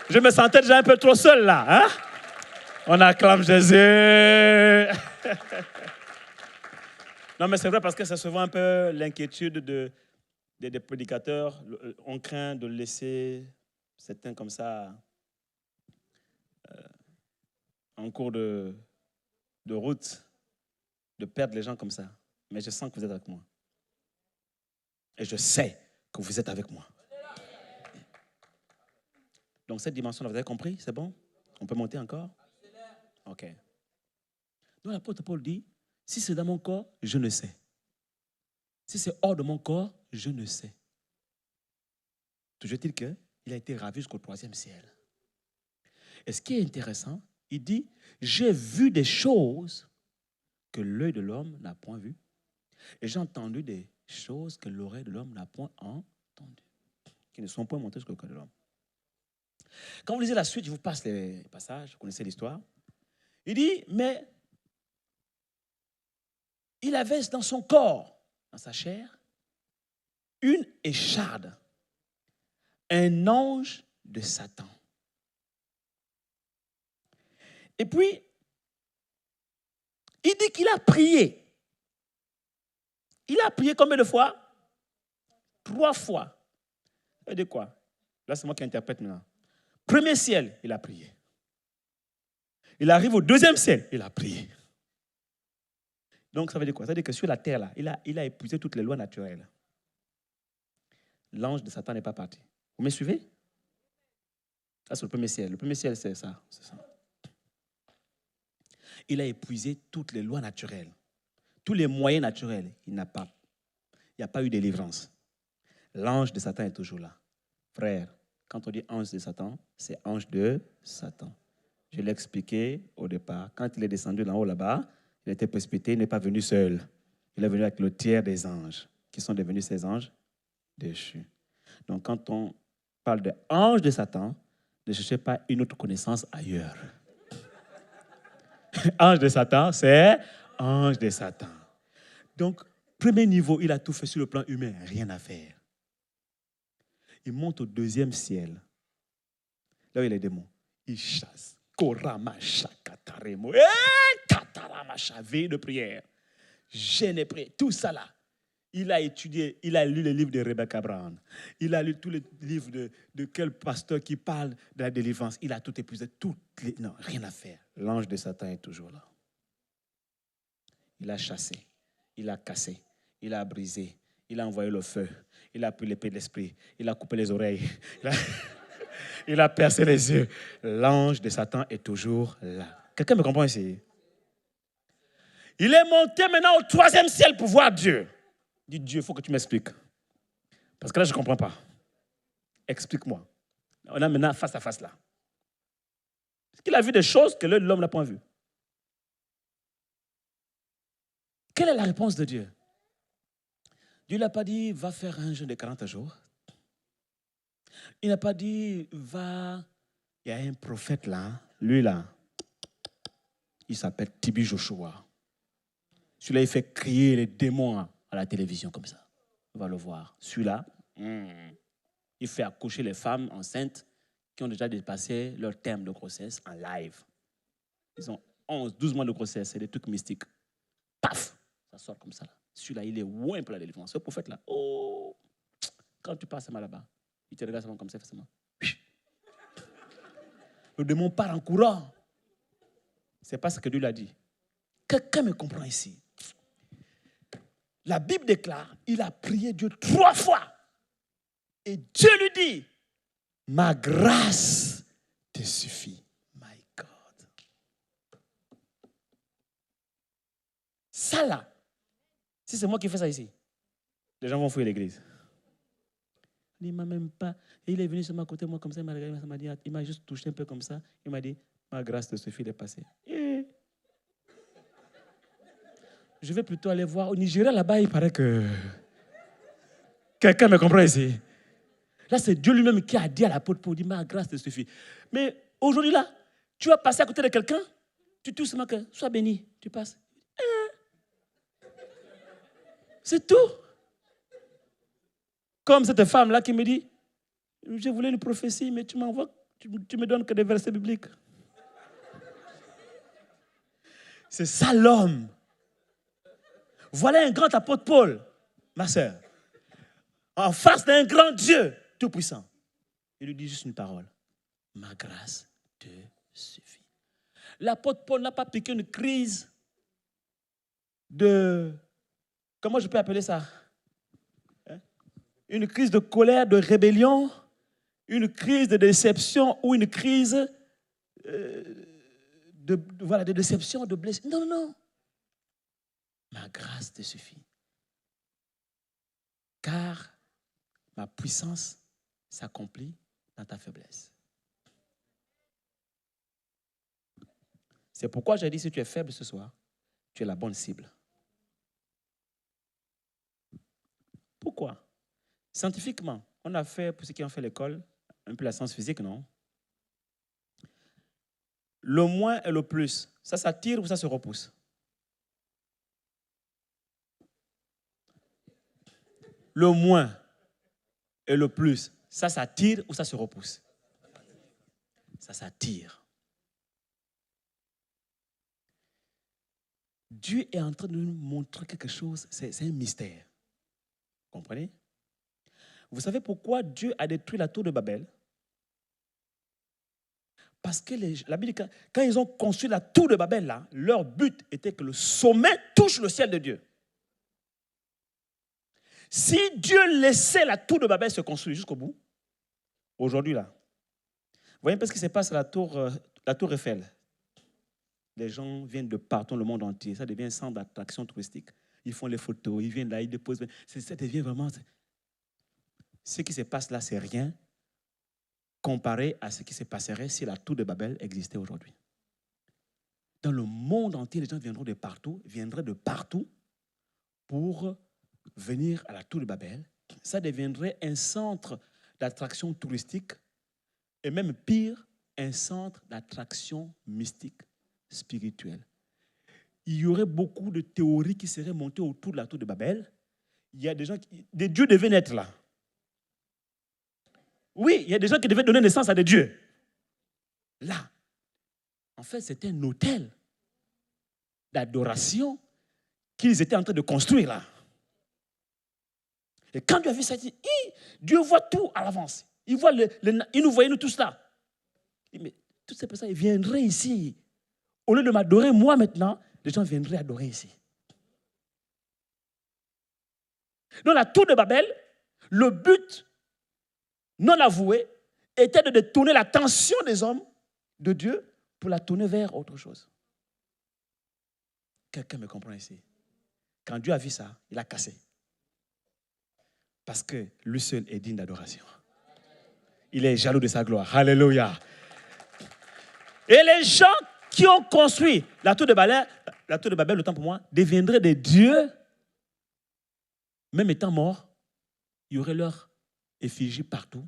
Je me sentais déjà un peu trop seul là. Hein? On acclame Jésus. Non, mais c'est vrai parce que c'est souvent un peu l'inquiétude des prédicateurs. On craint de laisser certains comme ça en cours de route, de perdre les gens comme ça. Mais je sens que vous êtes avec moi. Et je sais que vous êtes avec moi. Donc cette dimension-là, vous avez compris? C'est bon? On peut monter encore? OK. Donc l'apôtre Paul dit, si c'est dans mon corps, je ne sais. Si c'est hors de mon corps, je ne sais. Toujours est-il qu'il a été ravi jusqu'au 3e ciel. Et ce qui est intéressant, il dit, j'ai vu des choses que l'œil de l'homme n'a point vues. Et j'ai entendu des choses que l'oreille de l'homme n'a point entendues. Qui ne sont point montées jusqu'au cœur de l'homme. Quand vous lisez la suite, je vous passe les passages, vous connaissez l'histoire. Il dit, mais il avait dans son corps, dans sa chair, une écharde, un ange de Satan. Et puis, Il dit qu'il a prié. Il a prié combien de fois? 3 fois. Ça veut dire quoi? Là, c'est moi qui interprète maintenant. Premier ciel, il a prié. Il arrive au deuxième ciel, il a prié. Donc, ça veut dire quoi? Ça veut dire que sur la terre, là, il a épuisé toutes les lois naturelles. L'ange de Satan n'est pas parti. Vous me suivez? Ça, c'est le premier ciel. Le premier ciel, c'est ça. Il a épuisé toutes les lois naturelles. Tous les moyens naturels. Il n'y a pas eu de délivrance. L'ange de Satan est toujours là. Frère, quand on dit ange de Satan, c'est ange de Satan. Je l'ai expliqué au départ. Quand il est descendu d'en haut là-bas, il était précipité, il n'est pas venu seul. Il est venu avec le tiers des anges, qui sont devenus ses anges déchus. Donc, quand on parle de ange de Satan, ne cherchez pas une autre connaissance ailleurs. Ange de Satan, c'est ange de Satan. Donc, premier niveau, il a tout fait sur le plan humain, rien à faire. Il monte au deuxième ciel. Là où il y a les démons, il chasse. Korama shakataremo. Kataramacha, veille de prière. Jeûne et prière. Tout ça là. Il a étudié, il a lu les livres de Rebecca Brown. Il a lu tous les livres de quel pasteur qui parle de la délivrance. Il a tout épuisé. Non, rien à faire. L'ange de Satan est toujours là. Il a chassé. Il a cassé. Il a brisé. Il a envoyé le feu. Il a pris l'épée de l'esprit. Il a coupé les oreilles. Il a percé les yeux. L'ange de Satan est toujours là. Quelqu'un me comprend ici? Il est monté maintenant au 3e ciel pour voir Dieu. Dis Dieu, il faut que tu m'expliques. Parce que là, je ne comprends pas. Explique-moi. On est maintenant face à face là. Parce qu'il a vu des choses que l'homme n'a pas vues. Quelle est la réponse de Dieu? Dieu n'a pas dit, va faire un jeûne de 40 jours. Il n'a pas dit, va... Il y a un prophète là, lui là, il s'appelle Tibi Joshua. Celui-là, il fait crier les démons à la télévision comme ça. On va le voir. Celui-là, il fait accoucher les femmes enceintes qui ont déjà dépassé leur terme de grossesse en live. Ils ont 11, 12 mois de grossesse, c'est des trucs mystiques. Paf, ça sort comme ça. Là. Celui-là, il est loin pour la délivrance. Ce prophète-là, oh, quand tu passes là-bas, il te regarde comme ça, forcément. Le démon part en courant. C'est pas ce que Dieu lui a dit. Quelqu'un me comprend ici. La Bible déclare, il a prié Dieu 3 fois. Et Dieu lui dit, ma grâce te suffit. My God. Ça là, si c'est moi qui fais ça ici, les gens vont fouiller l'église. Il ne m'a même pas. Et il est venu sur ma côté, moi comme ça, il m'a regardé, il m'a juste touché un peu comme ça. Il m'a dit, ma grâce te suffit, il est passé. Et je vais plutôt aller voir au Nigeria, là-bas, il paraît que... Quelqu'un me comprend ici. Là, c'est Dieu lui-même qui a dit à l'apôtre Paul, dit, ma grâce te suffit. Mais aujourd'hui, là, tu vas passer à côté de quelqu'un, tu touches seulement que, sois béni, tu passes. C'est tout. Comme cette femme-là qui me dit, je voulais une prophétie, mais tu m'envoies, tu me donnes que des versets bibliques. C'est ça l'homme. Voilà un grand apôtre Paul, ma sœur, en face d'un grand Dieu tout-puissant. Il lui dit juste une parole. Ma grâce te suffit. L'apôtre Paul n'a pas piqué une crise de... Comment je peux appeler ça? Une crise de colère, de rébellion, une crise de déception ou une crise de déception, de blessure. Non, non, non. Ma grâce te suffit. Car ma puissance s'accomplit dans ta faiblesse. C'est pourquoi j'ai dit, si tu es faible ce soir, tu es la bonne cible. Pourquoi? Scientifiquement, on a fait, pour ceux qui ont fait l'école, un peu la science physique, non? Le moins et le plus, ça s'attire ou ça se repousse? Le moins et le plus, ça s'attire ou ça se repousse? Ça s'attire. Dieu est en train de nous montrer quelque chose, c'est un mystère. Vous comprenez? Vous savez pourquoi Dieu a détruit la tour de Babel? Parce que la Bible dit, quand ils ont construit la tour de Babel, là, leur but était que le sommet touche le ciel de Dieu. Si Dieu laissait la tour de Babel se construire jusqu'au bout, aujourd'hui, là, vous voyez un peu ce qui se passe à la tour Eiffel. Les gens viennent de partout dans le monde entier. Ça devient un centre d'attraction touristique. Ils font les photos, ils viennent là, ils déposent. Ça devient vraiment... Ce qui se passe là, c'est rien comparé à ce qui se passerait si la tour de Babel existait aujourd'hui. Dans le monde entier, les gens viendraient de partout pour venir à la tour de Babel. Ça deviendrait un centre d'attraction touristique et même pire, un centre d'attraction mystique, spirituelle. Il y aurait beaucoup de théories qui seraient montées autour de la tour de Babel. Il y a des gens des dieux devaient naître là. Oui, il y a des gens qui devaient donner naissance à des dieux. Là, en fait, c'était un hôtel d'adoration qu'ils étaient en train de construire là. Et quand Dieu a vu ça, il dit, Dieu voit tout à l'avance. Il nous voyait nous tous là. Il dit, mais toutes ces personnes, ils viendraient ici. Au lieu de m'adorer, moi maintenant, les gens viendraient adorer ici. Dans la tour de Babel, le but non avoué était de détourner l'attention des hommes de Dieu pour la tourner vers autre chose. Quelqu'un me comprend ici? Quand Dieu a vu ça, il a cassé. Parce que lui seul est digne d'adoration. Il est jaloux de sa gloire. Alléluia. Et les gens qui ont construit la tour de Babel, autant pour moi, deviendraient des dieux. Même étant morts, il y aurait leur effigie partout.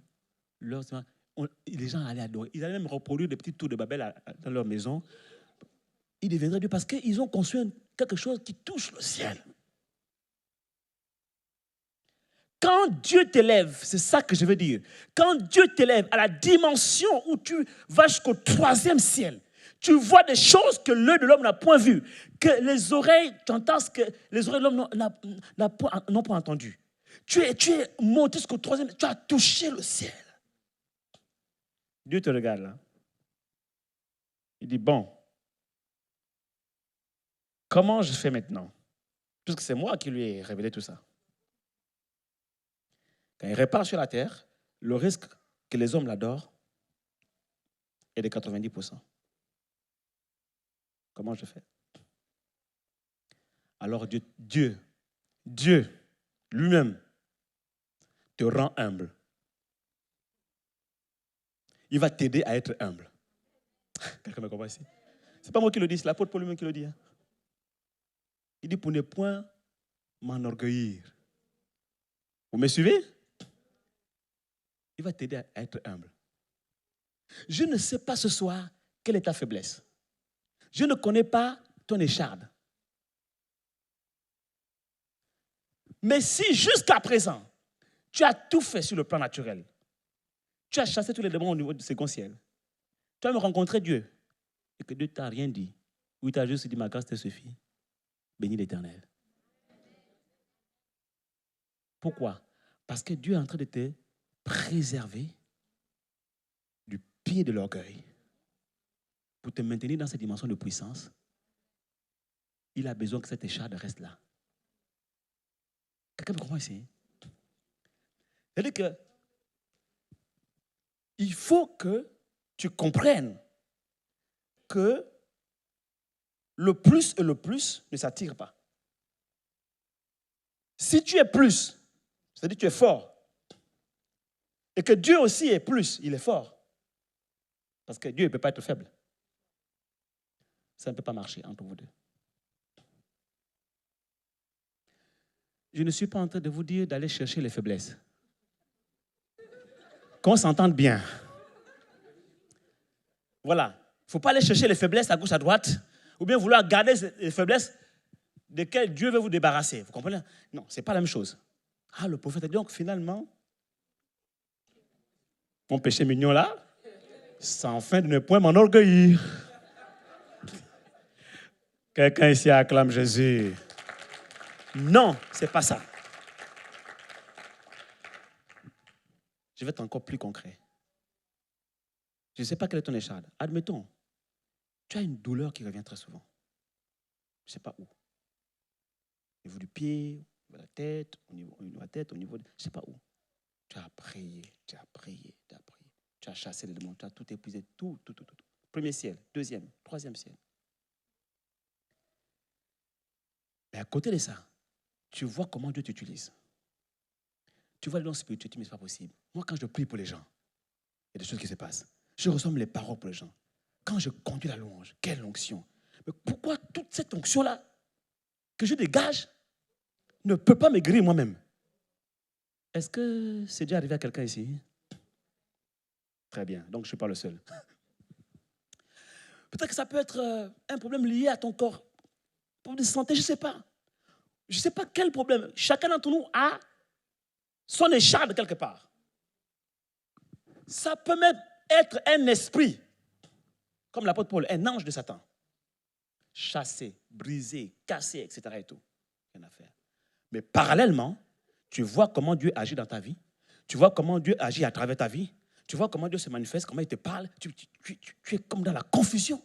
Les gens allaient adorer. Ils allaient même reproduire des petites tours de Babel dans leur maison. Ils deviendraient dieux parce qu'ils ont construit quelque chose qui touche le ciel. Quand Dieu t'élève, c'est ça que je veux dire. Quand Dieu t'élève à la dimension où tu vas jusqu'au 3e ciel, tu vois des choses que l'œil de l'homme n'a point vues, que les oreilles, tu entends ce que les oreilles de l'homme n'ont pas entendu. Tu es monté jusqu'au 3e, tu as touché le ciel. Dieu te regarde là. Il dit, bon, comment je fais maintenant? Puisque c'est moi qui lui ai révélé tout ça. Quand il repart sur la terre, le risque que les hommes l'adorent est de 90%. Comment je fais? Alors Dieu lui-même te rend humble. Il va t'aider à être humble. Quelqu'un me comprend ici? Ce n'est pas moi qui le dis, c'est l'apôtre Paul lui-même qui le dit. Il dit, pour ne point m'enorgueillir. Vous me suivez? Il va t'aider à être humble. Je ne sais pas ce soir quelle est ta faiblesse. Je ne connais pas ton écharde. Mais si jusqu'à présent, tu as tout fait sur le plan naturel, tu as chassé tous les démons au niveau du second ciel, tu as même rencontré Dieu, et que Dieu ne t'a rien dit, ou il t'a juste dit, ma grâce te suffit, bénis l'Éternel. Pourquoi? Parce que Dieu est en train de te préserver du pied de l'orgueil pour te maintenir dans cette dimension de puissance. Il a besoin que cette écharde reste là. Quelqu'un me comprend ici? C'est-à-dire que il faut que tu comprennes que le plus et le plus ne s'attire pas. Si tu es plus, c'est-à-dire que tu es fort, et que Dieu aussi est plus, il est fort, parce que Dieu ne peut pas être faible. Ça ne peut pas marcher entre vous deux. Je ne suis pas en train de vous dire d'aller chercher les faiblesses. Qu'on s'entende bien. Voilà. Il ne faut pas aller chercher les faiblesses à gauche, à droite, ou bien vouloir garder les faiblesses desquelles Dieu veut vous débarrasser. Vous comprenez? Non, ce n'est pas la même chose. Ah, le prophète a dit donc finalement, mon péché mignon là, c'est enfin de ne point m'enorgueillir. Quelqu'un ici acclame Jésus. Non, ce n'est pas ça. Je vais être encore plus concret. Je ne sais pas quelle est ton écharde. Admettons, tu as une douleur qui revient très souvent. Je ne sais pas où. Au niveau du pied, au niveau de la tête, au niveau de la tête, au niveau de... Je ne sais pas où. Tu as prié, tu as prié, tu as prié. Tu as chassé les démons, tu as tout épuisé, tout. Premier ciel, deuxième, troisième ciel. Mais à côté de ça, tu vois comment Dieu t'utilise. Tu vois les dons spirituels, tu dis, mais ce n'est pas possible. Moi, quand je prie pour les gens, il y a des choses qui se passent. Je reçois les paroles pour les gens. Quand je conduis la louange, quelle onction. Mais pourquoi toute cette onction-là que je dégage ne peut pas me guérir moi-même? Est-ce que c'est déjà arrivé à quelqu'un ici? Très bien, donc je ne suis pas le seul. Peut-être que ça peut être un problème lié à ton corps. Problème de santé, je ne sais pas. Je ne sais pas quel problème. Chacun d'entre nous a son écharde quelque part. Ça peut même être un esprit, comme l'apôtre Paul, un ange de Satan. Chassé, brisé, cassé, etc. et tout. Rien à faire. Mais parallèlement, tu vois comment Dieu agit dans ta vie. Tu vois comment Dieu agit à travers ta vie. Tu vois comment Dieu se manifeste, comment il te parle. Tu es comme dans la confusion.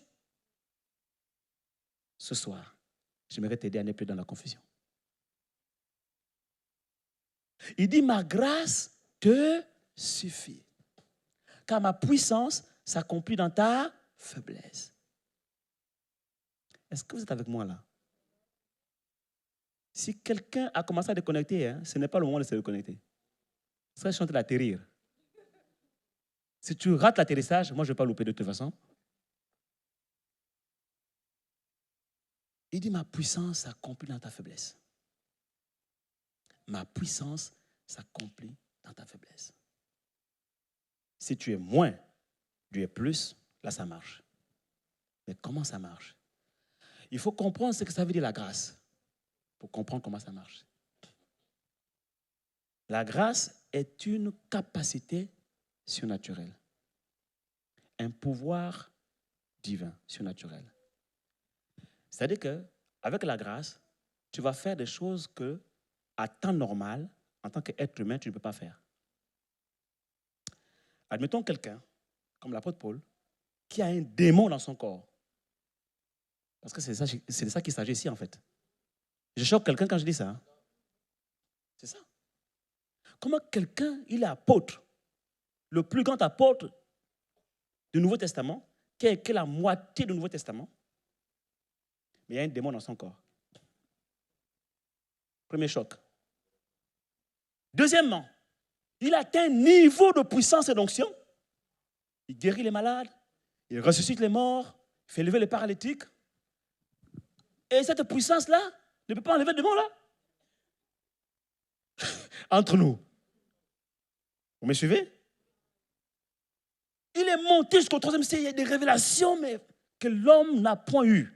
Ce soir, j'aimerais t'aider à ne plus dans la confusion. Il dit, ma grâce te suffit. Car ma puissance s'accomplit dans ta faiblesse. Est-ce que vous êtes avec moi là? Si quelqu'un a commencé à déconnecter, ce n'est pas le moment de se déconnecter. Ce serait chanter d'atterrir. Si tu rates l'atterrissage, moi je ne vais pas louper de toute façon. Il dit, ma puissance s'accomplit dans ta faiblesse. Ma puissance s'accomplit dans ta faiblesse. Si tu es moins, Dieu est plus, là ça marche. Mais comment ça marche? Il faut comprendre ce que ça veut dire la grâce pour comprendre comment ça marche. La grâce est une capacité surnaturelle, un pouvoir divin surnaturel. C'est-à-dire qu'avec la grâce, tu vas faire des choses que, à temps normal, en tant qu'être humain, tu ne peux pas faire. Admettons quelqu'un, comme l'apôtre Paul, qui a un démon dans son corps. Parce que c'est de ça qu'il s'agit ici, en fait. Je choque quelqu'un quand je dis ça. Hein? C'est ça. Comment quelqu'un, il est apôtre, le plus grand apôtre du Nouveau Testament, qui a écrit la moitié du Nouveau Testament, mais il y a un démon dans son corps. Premier choc. Deuxièmement, il atteint un niveau de puissance et d'onction. Il guérit les malades, il ressuscite les morts, il fait lever les paralytiques. Et cette puissance-là ne peut pas enlever le démon là. Entre nous. Vous me suivez? Il est monté jusqu'au troisième ciel. Il y a des révélations mais que l'homme n'a point eues.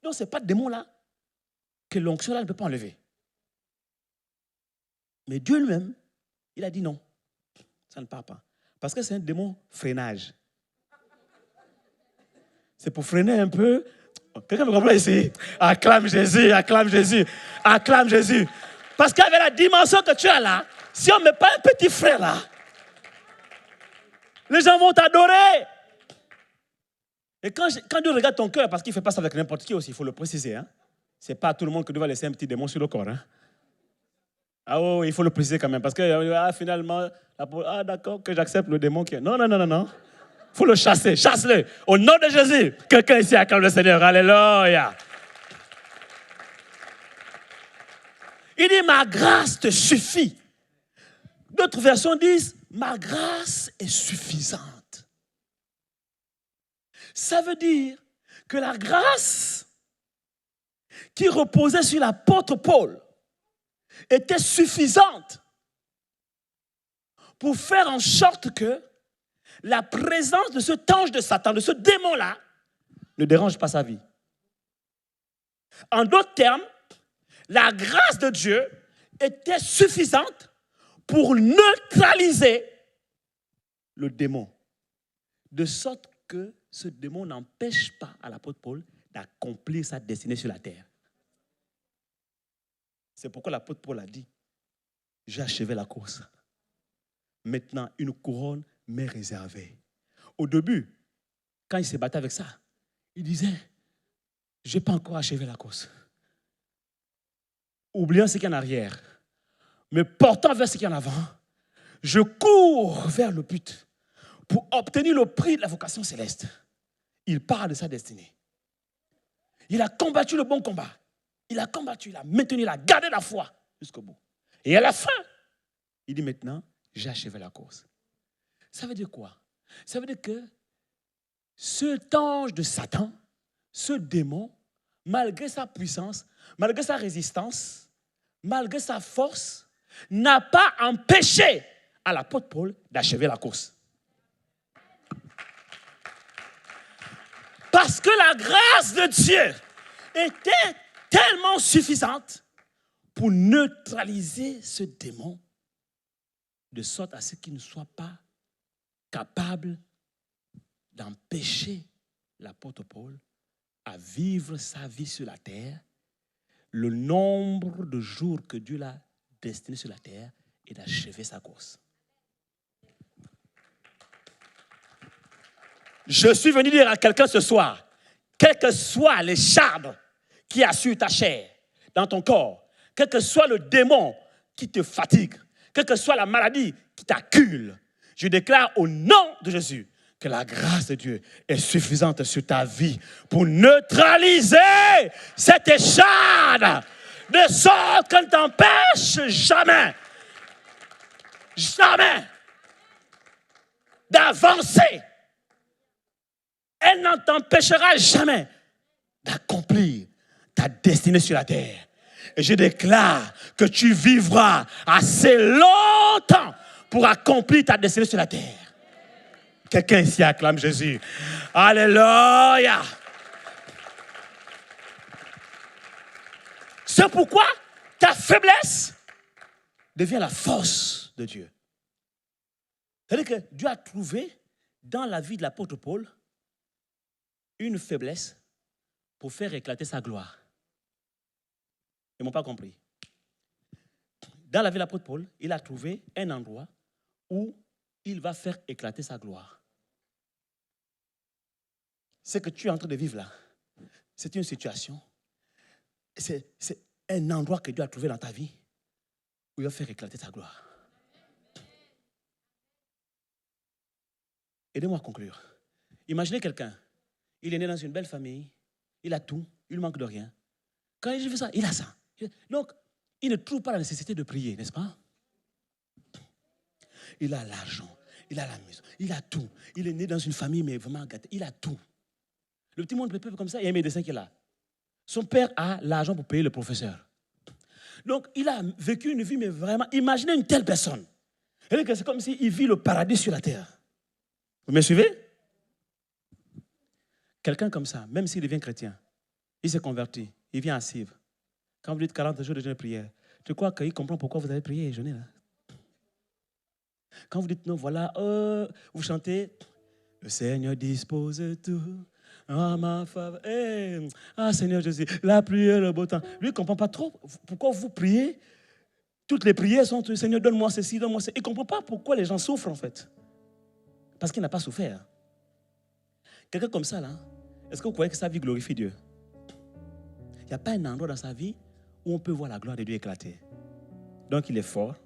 Donc, ce n'est pas de démon là que l'onction là ne peut pas enlever. Mais Dieu lui-même, il a dit non. Ça ne part pas. Parce que c'est un démon freinage. C'est pour freiner un peu. Quelqu'un me comprend ici? Acclame Jésus, acclame Jésus, acclame Jésus. Parce qu'avec la dimension que tu as là, si on ne met pas un petit frère là, les gens vont t'adorer. Et quand Dieu regarde ton cœur, parce qu'il ne fait pas ça avec n'importe qui aussi, il faut le préciser. Hein? Ce n'est pas à tout le monde que Dieu va laisser un petit démon sur le corps. Hein? Ah oui, il faut le préciser quand même. Parce que finalement, d'accord, que j'accepte le démon qui est... Non. Il faut le chasser, chasse-le. Au nom de Jésus, quelqu'un ici acclame le Seigneur. Alléluia. Il dit, ma grâce te suffit. D'autres versions disent, ma grâce est suffisante. Ça veut dire que la grâce qui reposait sur l'apôtre Paul était suffisante pour faire en sorte que la présence de cet ange de Satan, de ce démon-là, ne dérange pas sa vie. En d'autres termes, la grâce de Dieu était suffisante pour neutraliser le démon, de sorte que ce démon n'empêche pas à l'apôtre Paul d'accomplir sa destinée sur la terre. C'est pourquoi l'apôtre Paul a dit, j'ai achevé la course. Maintenant, une couronne m'est réservée. Au début, quand il se battait avec ça, il disait, je n'ai pas encore achevé la course. Oubliant ce qu'il y a en arrière, me portant vers ce qu'il y a en avant, je cours vers le but pour obtenir le prix de la vocation céleste. Il parle de sa destinée. Il a combattu le bon combat. Il a combattu, il a maintenu, il a gardé la foi jusqu'au bout. Et à la fin, il dit maintenant, j'ai achevé la course. Ça veut dire quoi? Ça veut dire que cet ange de Satan, ce démon, malgré sa puissance, malgré sa résistance, malgré sa force, n'a pas empêché à l'apôtre Paul d'achever la course. Parce que la grâce de Dieu était tellement suffisante pour neutraliser ce démon, de sorte à ce qu'il ne soit pas capable d'empêcher l'apôtre Paul à vivre sa vie sur la terre, le nombre de jours que Dieu l'a destiné sur la terre et d'achever sa course. Je suis venu dire à quelqu'un ce soir, quels que soient les chardes qui assurent ta chair dans ton corps, quel que soit le démon qui te fatigue, quelle que soit la maladie qui t'accule, je déclare au nom de Jésus que la grâce de Dieu est suffisante sur ta vie pour neutraliser cette écharde, de sorte qu'elle ne t'empêche jamais d'avancer. Elle n'en t'empêchera jamais d'accomplir ta destinée sur la terre. Et je déclare que tu vivras assez longtemps pour accomplir ta destinée sur la terre. Quelqu'un ici acclame Jésus. Alléluia. C'est pourquoi ta faiblesse devient la force de Dieu. C'est-à-dire que Dieu a trouvé dans la vie de l'apôtre Paul une faiblesse pour faire éclater sa gloire. Ils ne m'ont pas compris. Dans la vie de l'apôtre Paul, il a trouvé un endroit où il va faire éclater sa gloire. Ce que tu es en train de vivre là, c'est une situation, c'est un endroit que Dieu a trouvé dans ta vie où il va faire éclater sa gloire. Aidez-moi à conclure. Imaginez quelqu'un, il est né dans une belle famille, il a tout, il ne manque de rien. Quand il fait ça, il a ça. Donc, il ne trouve pas la nécessité de prier, n'est-ce pas? Il a l'argent, il a la maison, il a tout. Il est né dans une famille, mais vraiment gâtée. Il a tout. Le petit monde peut comme ça, il y a un médecin qui est là. Son père a l'argent pour payer le professeur. Donc, il a vécu une vie, mais vraiment, imaginez une telle personne. C'est comme s'il vit le paradis sur la terre. Vous me suivez? Quelqu'un comme ça, même s'il devient chrétien, il s'est converti, il vient à Cive. Quand vous dites 40 jours de jeûne et prière, je crois qu'il comprend pourquoi vous avez prié et jeûné là. Quand vous dites non, voilà, vous chantez, le Seigneur dispose tout à ma faveur. Seigneur Jésus, la pluie et le beau temps. Lui, il ne comprend pas trop pourquoi vous priez. Toutes les prières sont, Seigneur, donne-moi ceci, donne-moi ceci. Il ne comprend pas pourquoi les gens souffrent en fait. Parce qu'il n'a pas souffert. Quelqu'un comme ça, là, est-ce que vous croyez que sa vie glorifie Dieu? Il n'y a pas un endroit dans sa vie où on peut voir la gloire de Dieu éclater. Donc il est fort.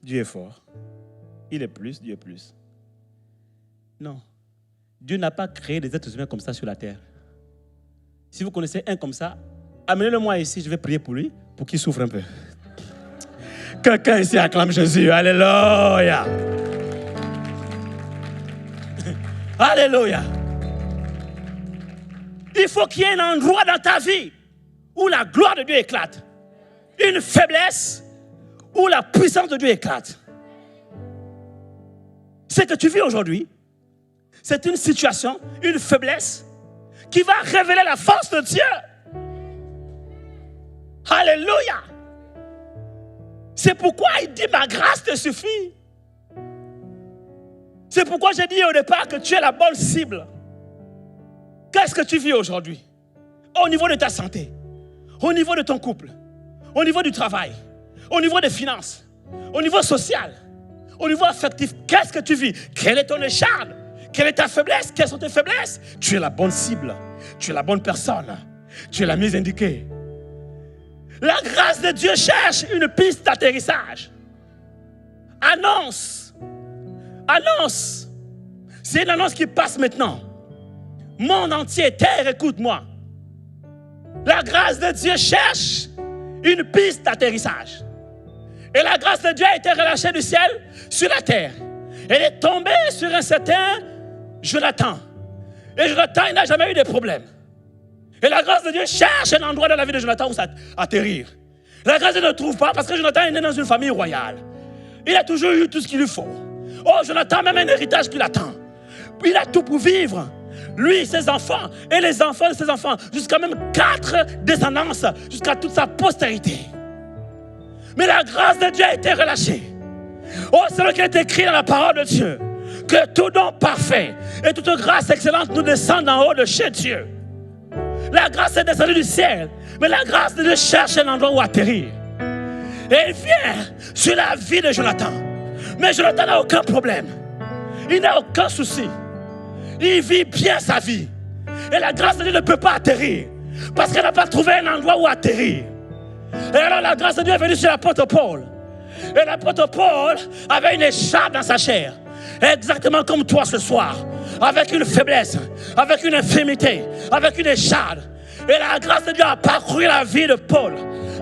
Dieu est fort. Il est plus, Dieu est plus. Non. Dieu n'a pas créé des êtres humains comme ça sur la terre. Si vous connaissez un comme ça, amenez-le-moi ici, je vais prier pour lui, pour qu'il souffre un peu. Quelqu'un ici acclame Jésus. Alléluia. Alléluia. Il faut qu'il y ait un endroit dans ta vie où la gloire de Dieu éclate. Une faiblesse où la puissance de Dieu éclate. Ce que tu vis aujourd'hui, c'est une situation, une faiblesse qui va révéler la force de Dieu. Alléluia. C'est pourquoi il dit ma grâce te suffit. C'est pourquoi j'ai dit au départ que tu es la bonne cible. Qu'est-ce que tu vis aujourd'hui? Au niveau de ta santé, au niveau de ton couple, au niveau du travail, au niveau des finances, au niveau social, au niveau affectif, qu'est-ce que tu vis? Quelle est ton écharde? Quelle est ta faiblesse? Quelles sont tes faiblesses? Tu es la bonne cible. Tu es la bonne personne. Tu es la mieux indiquée. La grâce de Dieu cherche une piste d'atterrissage. Annonce. Annonce. C'est une annonce qui passe maintenant. Monde entier, terre, écoute-moi. La grâce de Dieu cherche une piste d'atterrissage. Et la grâce de Dieu a été relâchée du ciel sur la terre. Elle est tombée sur un certain Jonathan. Et Jonathan, il n'a jamais eu de problème. Et la grâce de Dieu cherche un endroit dans la vie de Jonathan où ça atterrir. La grâce de Dieu ne trouve pas parce que Jonathan est né dans une famille royale. Il a toujours eu tout ce qu'il lui faut. Oh, Jonathan a même un héritage qui l'attend. Il a tout pour vivre. Lui, ses enfants et les enfants de ses enfants, jusqu'à même 4 descendances, jusqu'à toute sa postérité. Mais la grâce de Dieu a été relâchée. Oh, c'est ce qui est écrit dans la parole de Dieu. Que tout don parfait et toute grâce excellente nous descendent d'en haut de chez Dieu. La grâce est descendue du ciel, mais la grâce de Dieu cherche un endroit où atterrir. Et elle vient sur la vie de Jonathan. Mais Jonathan n'a aucun problème. Il n'a aucun souci. Il vit bien sa vie. Et la grâce de Dieu ne peut pas atterrir. Parce qu'elle n'a pas trouvé un endroit où atterrir. Et alors la grâce de Dieu est venue sur l'apôtre Paul. Et l'apôtre Paul avait une écharpe dans sa chair. Exactement comme toi ce soir. Avec une faiblesse, avec une infirmité, avec une écharpe. Et la grâce de Dieu a parcouru la vie de Paul,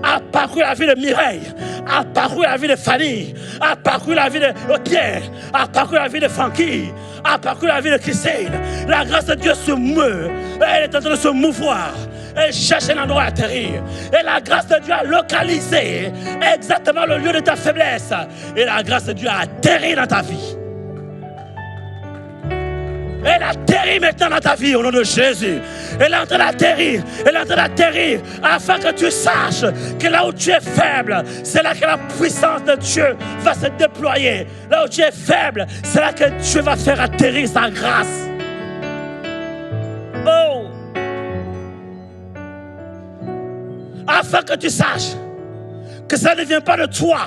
a parcouru la vie de Mireille, a parcouru la vie de Fanny, a parcouru la vie de Pierre, a parcouru la vie de Francky, a parcouru la vie de Christine. La grâce de Dieu se meut, elle est en train de se mouvoir. Elle cherche un endroit à atterrir. Et la grâce de Dieu a localisé exactement le lieu de ta faiblesse. Et la grâce de Dieu a atterri dans ta vie. Elle atterrit maintenant dans ta vie au nom de Jésus. Elle est en train d'atterrir. Elle est en train d'atterrir afin que tu saches que là où tu es faible, c'est là que la puissance de Dieu va se déployer. Là où tu es faible, c'est là que Dieu va faire atterrir sa grâce. Oh! Afin que tu saches que ça ne vient pas de toi,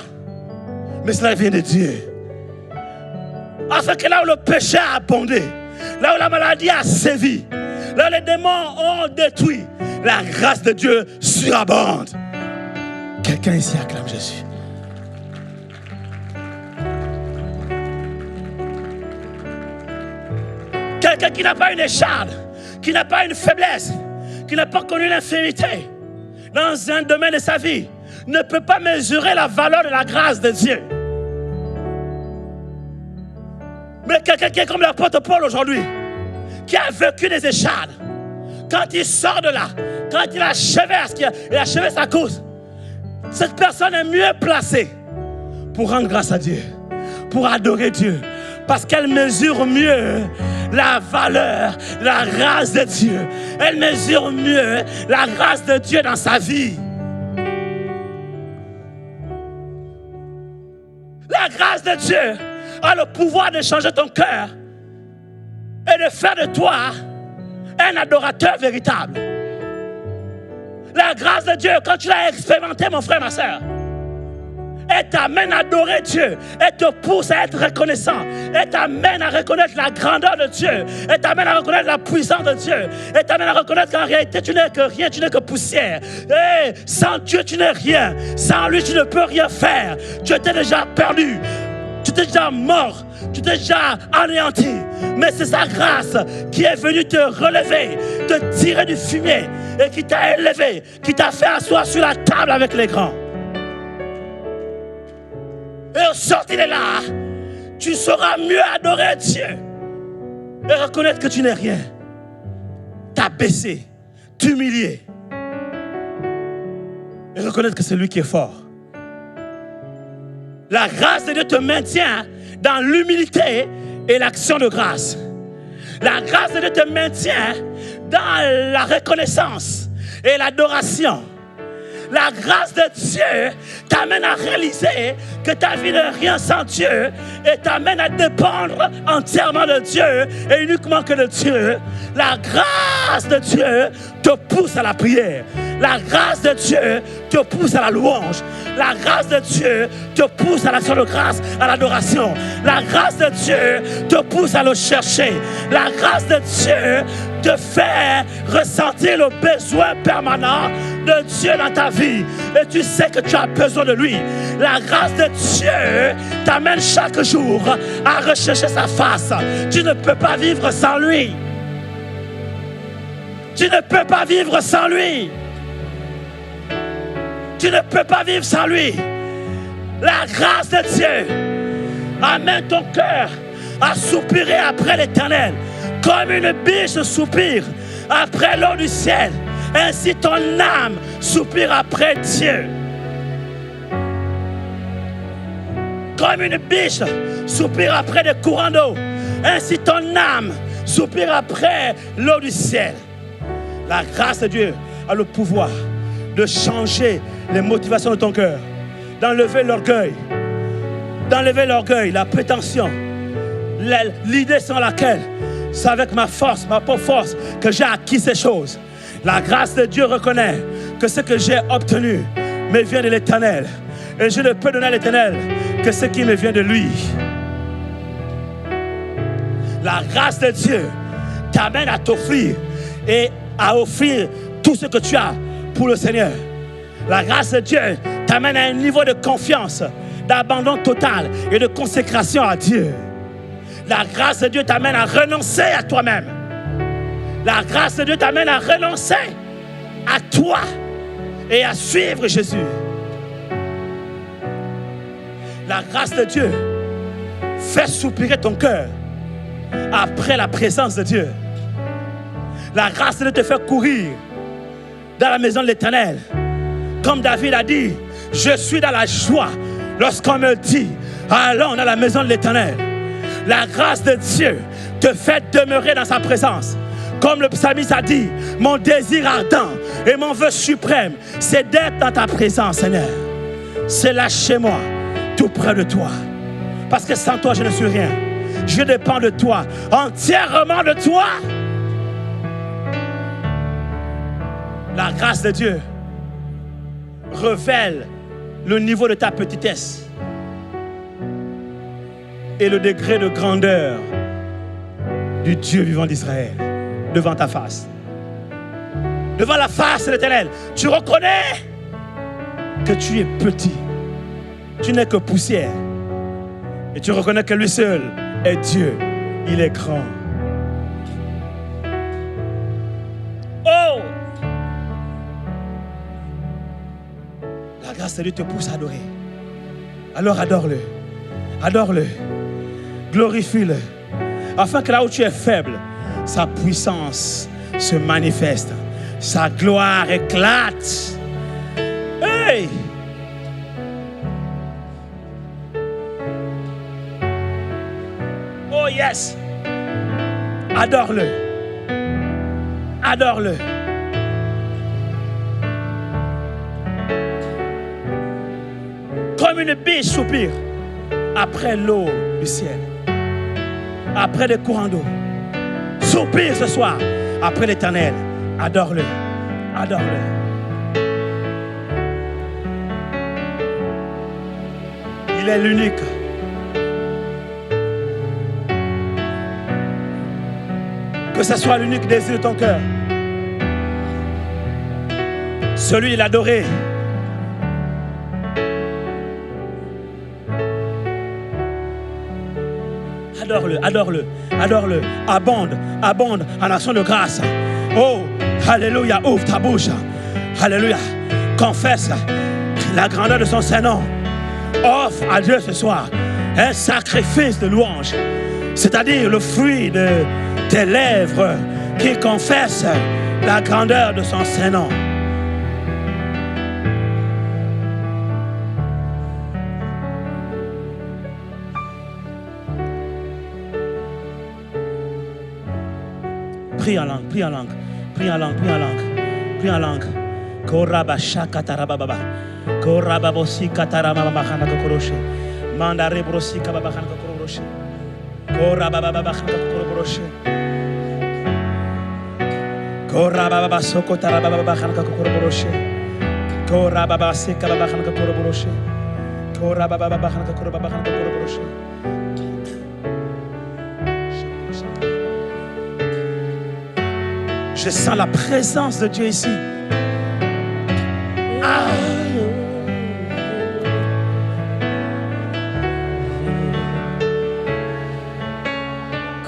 mais cela vient de Dieu. Afin que là où le péché a abondé, là où la maladie a sévi, là où les démons ont détruit, la grâce de Dieu surabonde. Quelqu'un ici acclame Jésus. Quelqu'un qui n'a pas une écharpe, qui n'a pas une faiblesse, qui n'a pas connu l'infirmité dans un domaine de sa vie, ne peut pas mesurer la valeur de la grâce de Dieu. Mais quelqu'un qui est comme l'apôtre Paul aujourd'hui, qui a vécu des échardes, quand il sort de là, quand il a achevé sa course, cette personne est mieux placée pour rendre grâce à Dieu, pour adorer Dieu, parce qu'elle mesure mieux la valeur, la grâce de Dieu. Elle mesure mieux la grâce de Dieu dans sa vie. La grâce de Dieu a le pouvoir de changer ton cœur et de faire de toi un adorateur véritable. La grâce de Dieu, quand tu l'as expérimenté, mon frère, ma soeur, elle t'amène à adorer Dieu, elle te pousse à être reconnaissant, elle t'amène à reconnaître la grandeur de Dieu, elle t'amène à reconnaître la puissance de Dieu, elle t'amène à reconnaître qu'en réalité tu n'es que rien, tu n'es que poussière. Et sans Dieu tu n'es rien, sans lui tu ne peux rien faire. Tu étais déjà perdu, tu étais déjà mort, tu étais déjà anéanti. Mais c'est sa grâce qui est venue te relever, te tirer du fumier et qui t'a élevé, qui t'a fait asseoir sur la table avec les grands. Et au sortir de là, tu sauras mieux adorer Dieu et reconnaître que tu n'es rien. T'abaisser, t'humilier et reconnaître que c'est lui qui est fort. La grâce de Dieu te maintient dans l'humilité et l'action de grâce. La grâce de Dieu te maintient dans la reconnaissance et l'adoration. La grâce de Dieu t'amène à réaliser que ta vie n'est rien sans Dieu et t'amène à dépendre entièrement de Dieu et uniquement que de Dieu. La grâce de Dieu te pousse à la prière. La grâce de Dieu te pousse à la louange. La grâce de Dieu te pousse à l'action de grâce, à l'adoration. La grâce de Dieu te pousse à le chercher. La grâce de Dieu te fait ressentir le besoin permanent de Dieu dans ta vie. Et tu sais que tu as besoin de lui. La grâce de Dieu t'amène chaque jour à rechercher sa face. Tu ne peux pas vivre sans lui. Tu ne peux pas vivre sans lui. Tu ne peux pas vivre sans lui. La grâce de Dieu amène ton cœur à soupirer après l'Éternel. Comme une biche soupire après l'eau du ciel, ainsi ton âme soupire après Dieu. Comme une biche soupire après des courants d'eau, ainsi ton âme soupire après l'eau du ciel. La grâce de Dieu a le pouvoir de changer les motivations de ton cœur, d'enlever l'orgueil, la prétention, l'idée sans laquelle c'est avec ma force, ma propre force, que j'ai acquis ces choses. La grâce de Dieu reconnaît que ce que j'ai obtenu me vient de l'Éternel. Et je ne peux donner à l'Éternel que ce qui me vient de lui. La grâce de Dieu t'amène à t'offrir et à offrir tout ce que tu as pour le Seigneur. La grâce de Dieu t'amène à un niveau de confiance, d'abandon total et de consécration à Dieu. La grâce de Dieu t'amène à renoncer à toi-même. La grâce de Dieu t'amène à renoncer à toi et à suivre Jésus. La grâce de Dieu fait soupirer ton cœur après la présence de Dieu. La grâce de Dieu te fait courir dans la maison de l'Éternel. Comme David a dit, je suis dans la joie lorsqu'on me dit, allons dans la maison de l'Éternel. La grâce de Dieu te fait demeurer dans sa présence. Comme le psalmiste a dit, mon désir ardent et mon vœu suprême, c'est d'être dans ta présence, Seigneur. C'est là chez moi, tout près de toi. Parce que sans toi, je ne suis rien. Je dépends de toi, entièrement de toi. La grâce de Dieu révèle le niveau de ta petitesse et le degré de grandeur du Dieu vivant d'Israël devant ta face. Devant la face de l'Éternel, tu reconnais que tu es petit. Tu n'es que poussière. Et tu reconnais que lui seul est Dieu. Il est grand. Oh! La grâce de Dieu te pousse à adorer. Alors adore-le. Adore-le. Glorifie-le. Afin que là où tu es faible, sa puissance se manifeste. Sa gloire éclate. Hey! Oh yes! Adore-le. Adore-le. Comme une biche soupire après l'eau du ciel, après des courants d'eau. Soupire ce soir après l'Éternel. Adore-le. Adore-le. Il est l'unique. Que ce soit l'unique désir de ton cœur. Celui de l'adorer. Adore-le, adore-le, adore-le. Abonde en action de grâce. Oh, alléluia, ouvre ta bouche. Alléluia. Confesse la grandeur de son Saint-Nom. Offre à Dieu ce soir un sacrifice de louange. C'est-à-dire le fruit de tes lèvres qui confessent la grandeur de son Saint-Nom. Prie en langue, prie en langue, prie en langue, prie en langue, prie en langue. Korabasha katarababa. Korababosi katarababa khana kokoroshe. Mandare brosi kababa khana kokoroshe. Korababa khana kokoroshe. Korababa sokotarababa khana kokoroshe. Korababa sekababa khana kokoroshe. Korababa khana kokoroshe. Je sens la présence de Dieu ici. Ah.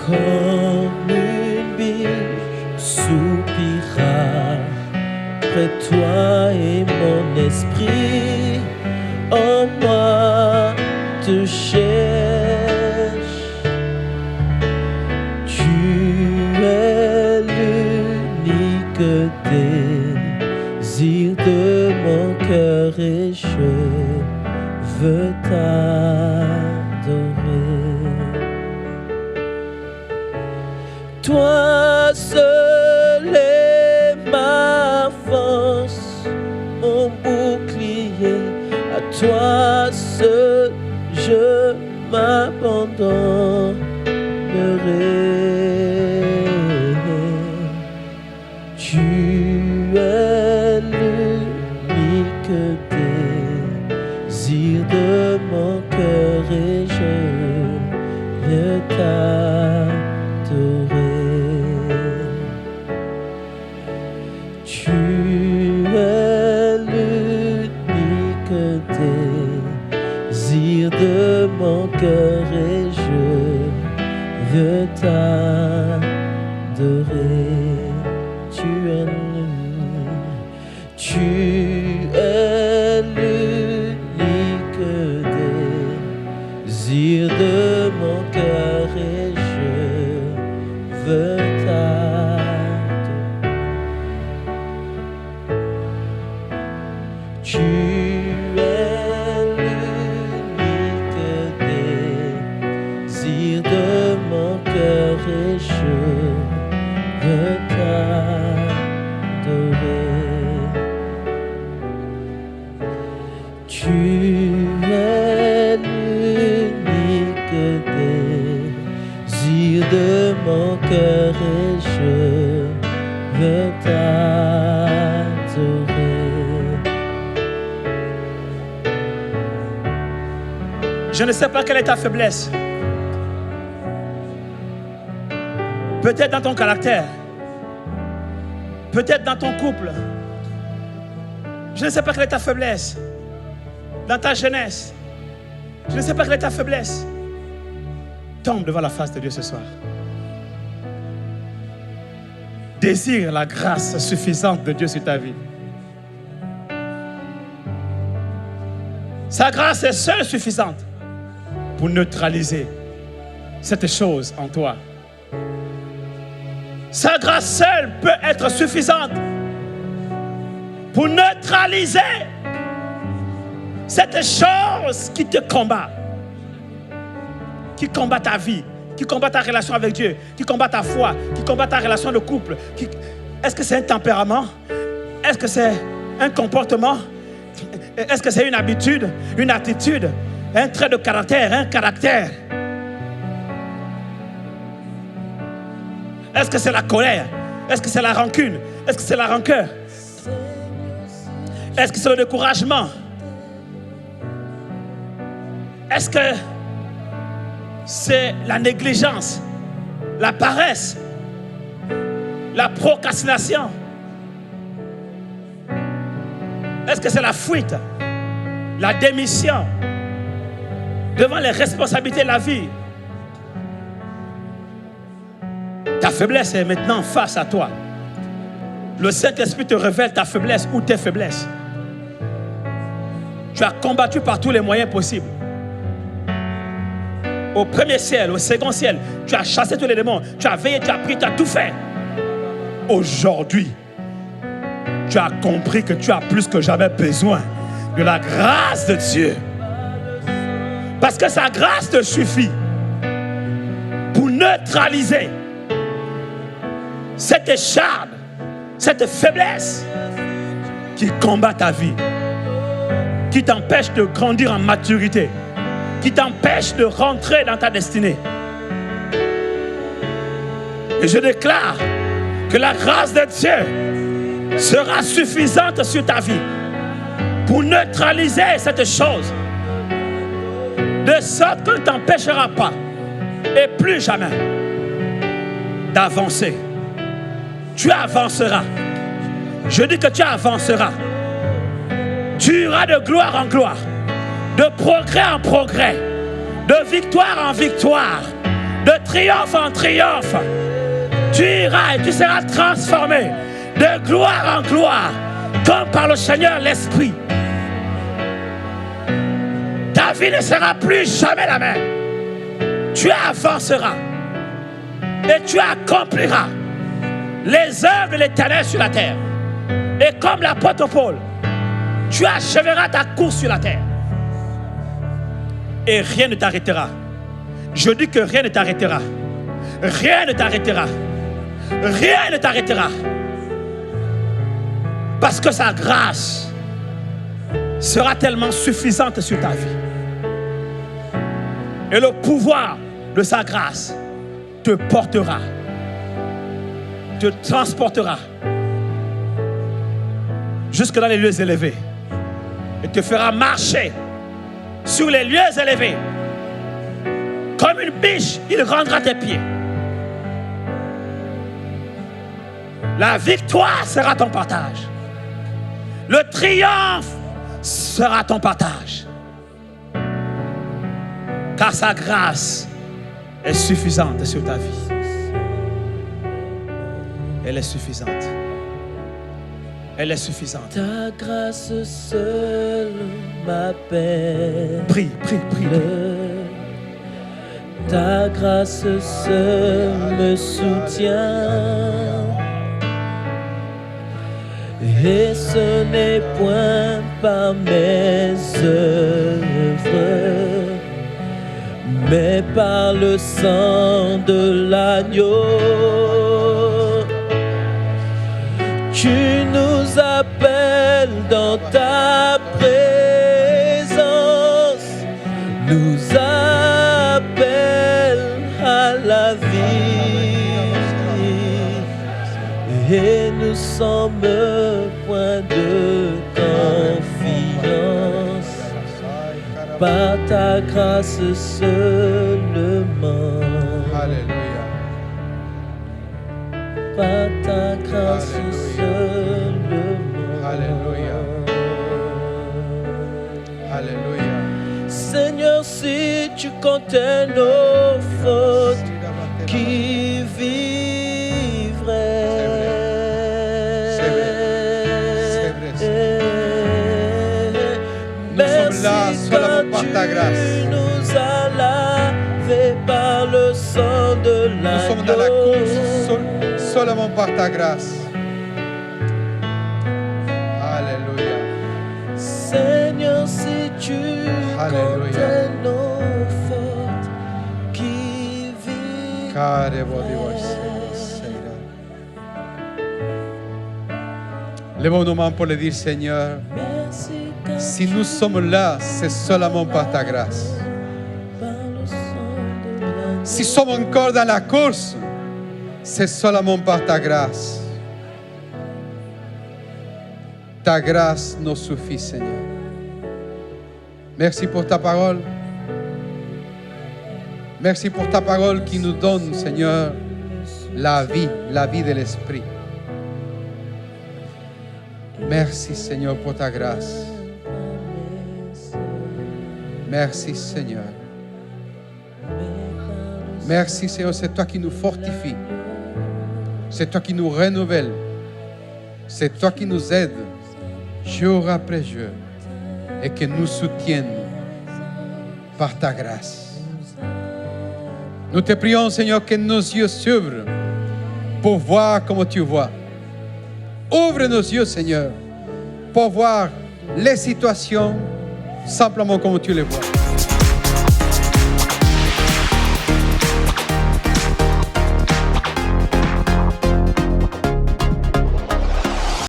Comme une biche soupira près de toi et mon esprit en moi te cherche. Tu es l'unique désir de mon cœur et je veux t'adorer. Toi seul est ma force, mon bouclier. À toi seul je m'abandonnerai. Tu es l'unique désir de mon cœur et je veux t'adorer. Tu es l'unique désir de mon cœur et je veux t'adorer. Tu es l'unique désir de mon cœur et je veux t'adorer. Tu es l'unique désir de mon cœur et je veux t'adorer. Tu es l'unique désir de mon cœur et je veux t'adorer. Je ne sais pas quelle est ta faiblesse. Peut-être dans ton caractère. Peut-être dans ton couple. Je ne sais pas quelle est ta faiblesse. Dans ta jeunesse. Je ne sais pas quelle est ta faiblesse. Tombe devant la face de Dieu ce soir. Désire la grâce suffisante de Dieu sur ta vie. Sa grâce est seule suffisante pour neutraliser cette chose en toi. Sa grâce seule peut être suffisante pour neutraliser cette chose qui te combat, qui combat ta vie, qui combat ta relation avec Dieu, qui combat ta foi, qui combat ta relation de couple. Est-ce que c'est un tempérament? Est-ce que c'est un comportement? Est-ce que c'est une habitude, une attitude, un trait de caractère, un caractère? Est-ce que c'est la colère? Est-ce que c'est la rancune? Est-ce que c'est la rancœur? Est-ce que c'est le découragement? Est-ce que c'est la négligence, la paresse, la procrastination? Est-ce que c'est la fuite, la démission devant les responsabilités de la vie? Ta faiblesse est maintenant face à toi. Le Saint-Esprit te révèle ta faiblesse ou tes faiblesses. Tu as combattu par tous les moyens possibles. Au premier ciel, au second ciel, tu as chassé tous les démons. Tu as veillé, tu as prié, tu as tout fait. Aujourd'hui, tu as compris que tu as plus que jamais besoin de la grâce de Dieu. Parce que sa grâce te suffit pour neutraliser cette écharpe, cette faiblesse qui combat ta vie, qui t'empêche de grandir en maturité, qui t'empêche de rentrer dans ta destinée. Et je déclare que la grâce de Dieu sera suffisante sur ta vie pour neutraliser cette chose, de sorte qu'on ne t'empêchera pas et plus jamais d'avancer. Tu avanceras. Je dis que tu avanceras. Tu iras de gloire en gloire, de progrès en progrès, de victoire en victoire, de triomphe en triomphe. Tu iras et tu seras transformé de gloire en gloire, comme par le Seigneur l'Esprit. Ta vie ne sera plus jamais la même. Tu avanceras et tu accompliras les œuvres de l'Éternel sur la terre. Et comme l'apôtre Paul, tu achèveras ta course sur la terre. Et rien ne t'arrêtera. Je dis que rien ne t'arrêtera. Rien ne t'arrêtera. Rien ne t'arrêtera. Parce que sa grâce sera tellement suffisante sur ta vie. Et le pouvoir de sa grâce te portera, te transportera jusque dans les lieux élevés et te fera marcher sur les lieux élevés. Comme une biche, il rendra tes pieds. La victoire sera ton partage. Le triomphe sera ton partage. Car sa grâce est suffisante sur ta vie. Elle est suffisante. Elle est suffisante. Ta grâce seule m'appelle. Prie, prie, prie. Ta grâce seule me soutient. Et ce n'est point par mes œuvres, mais par le sang de l'agneau. Tu nous appelles dans ta présence, nous appelles à la vie, et nous sommes point de confiance, par ta grâce seulement. Alléluia. Par ta grâce Alléluia. seulement. Alléluia. Alléluia. Seigneur, si tu comptais nos fautes, qui vivrait? Nous sommes là seulement par ta grâce. Tu nous as lavés par le sang de l'agneau. Nous sommes dans la course seulement par ta grâce. Alléluia. Seigneur, si tu comptais nos fautes, qui vivrait? Lève nos mains pour le dire, Seigneur, si nous sommes là, c'est seulement par ta grâce. Si nous sommes encore dans la course, c'est seulement par ta grâce. Ta grâce nous suffit, Seigneur. Merci pour ta parole. Merci pour ta parole qui nous donne, Seigneur, la vie de l'Esprit. Merci, Seigneur, pour ta grâce. Merci, Seigneur. Merci, Seigneur, c'est toi qui nous fortifie. C'est toi qui nous renouvelle. C'est toi qui nous aide jour après jour et qui nous soutienne par ta grâce. Nous te prions, Seigneur, que nos yeux s'ouvrent pour voir comme tu vois. Ouvre nos yeux, Seigneur, pour voir les situations simplement comme tu les vois.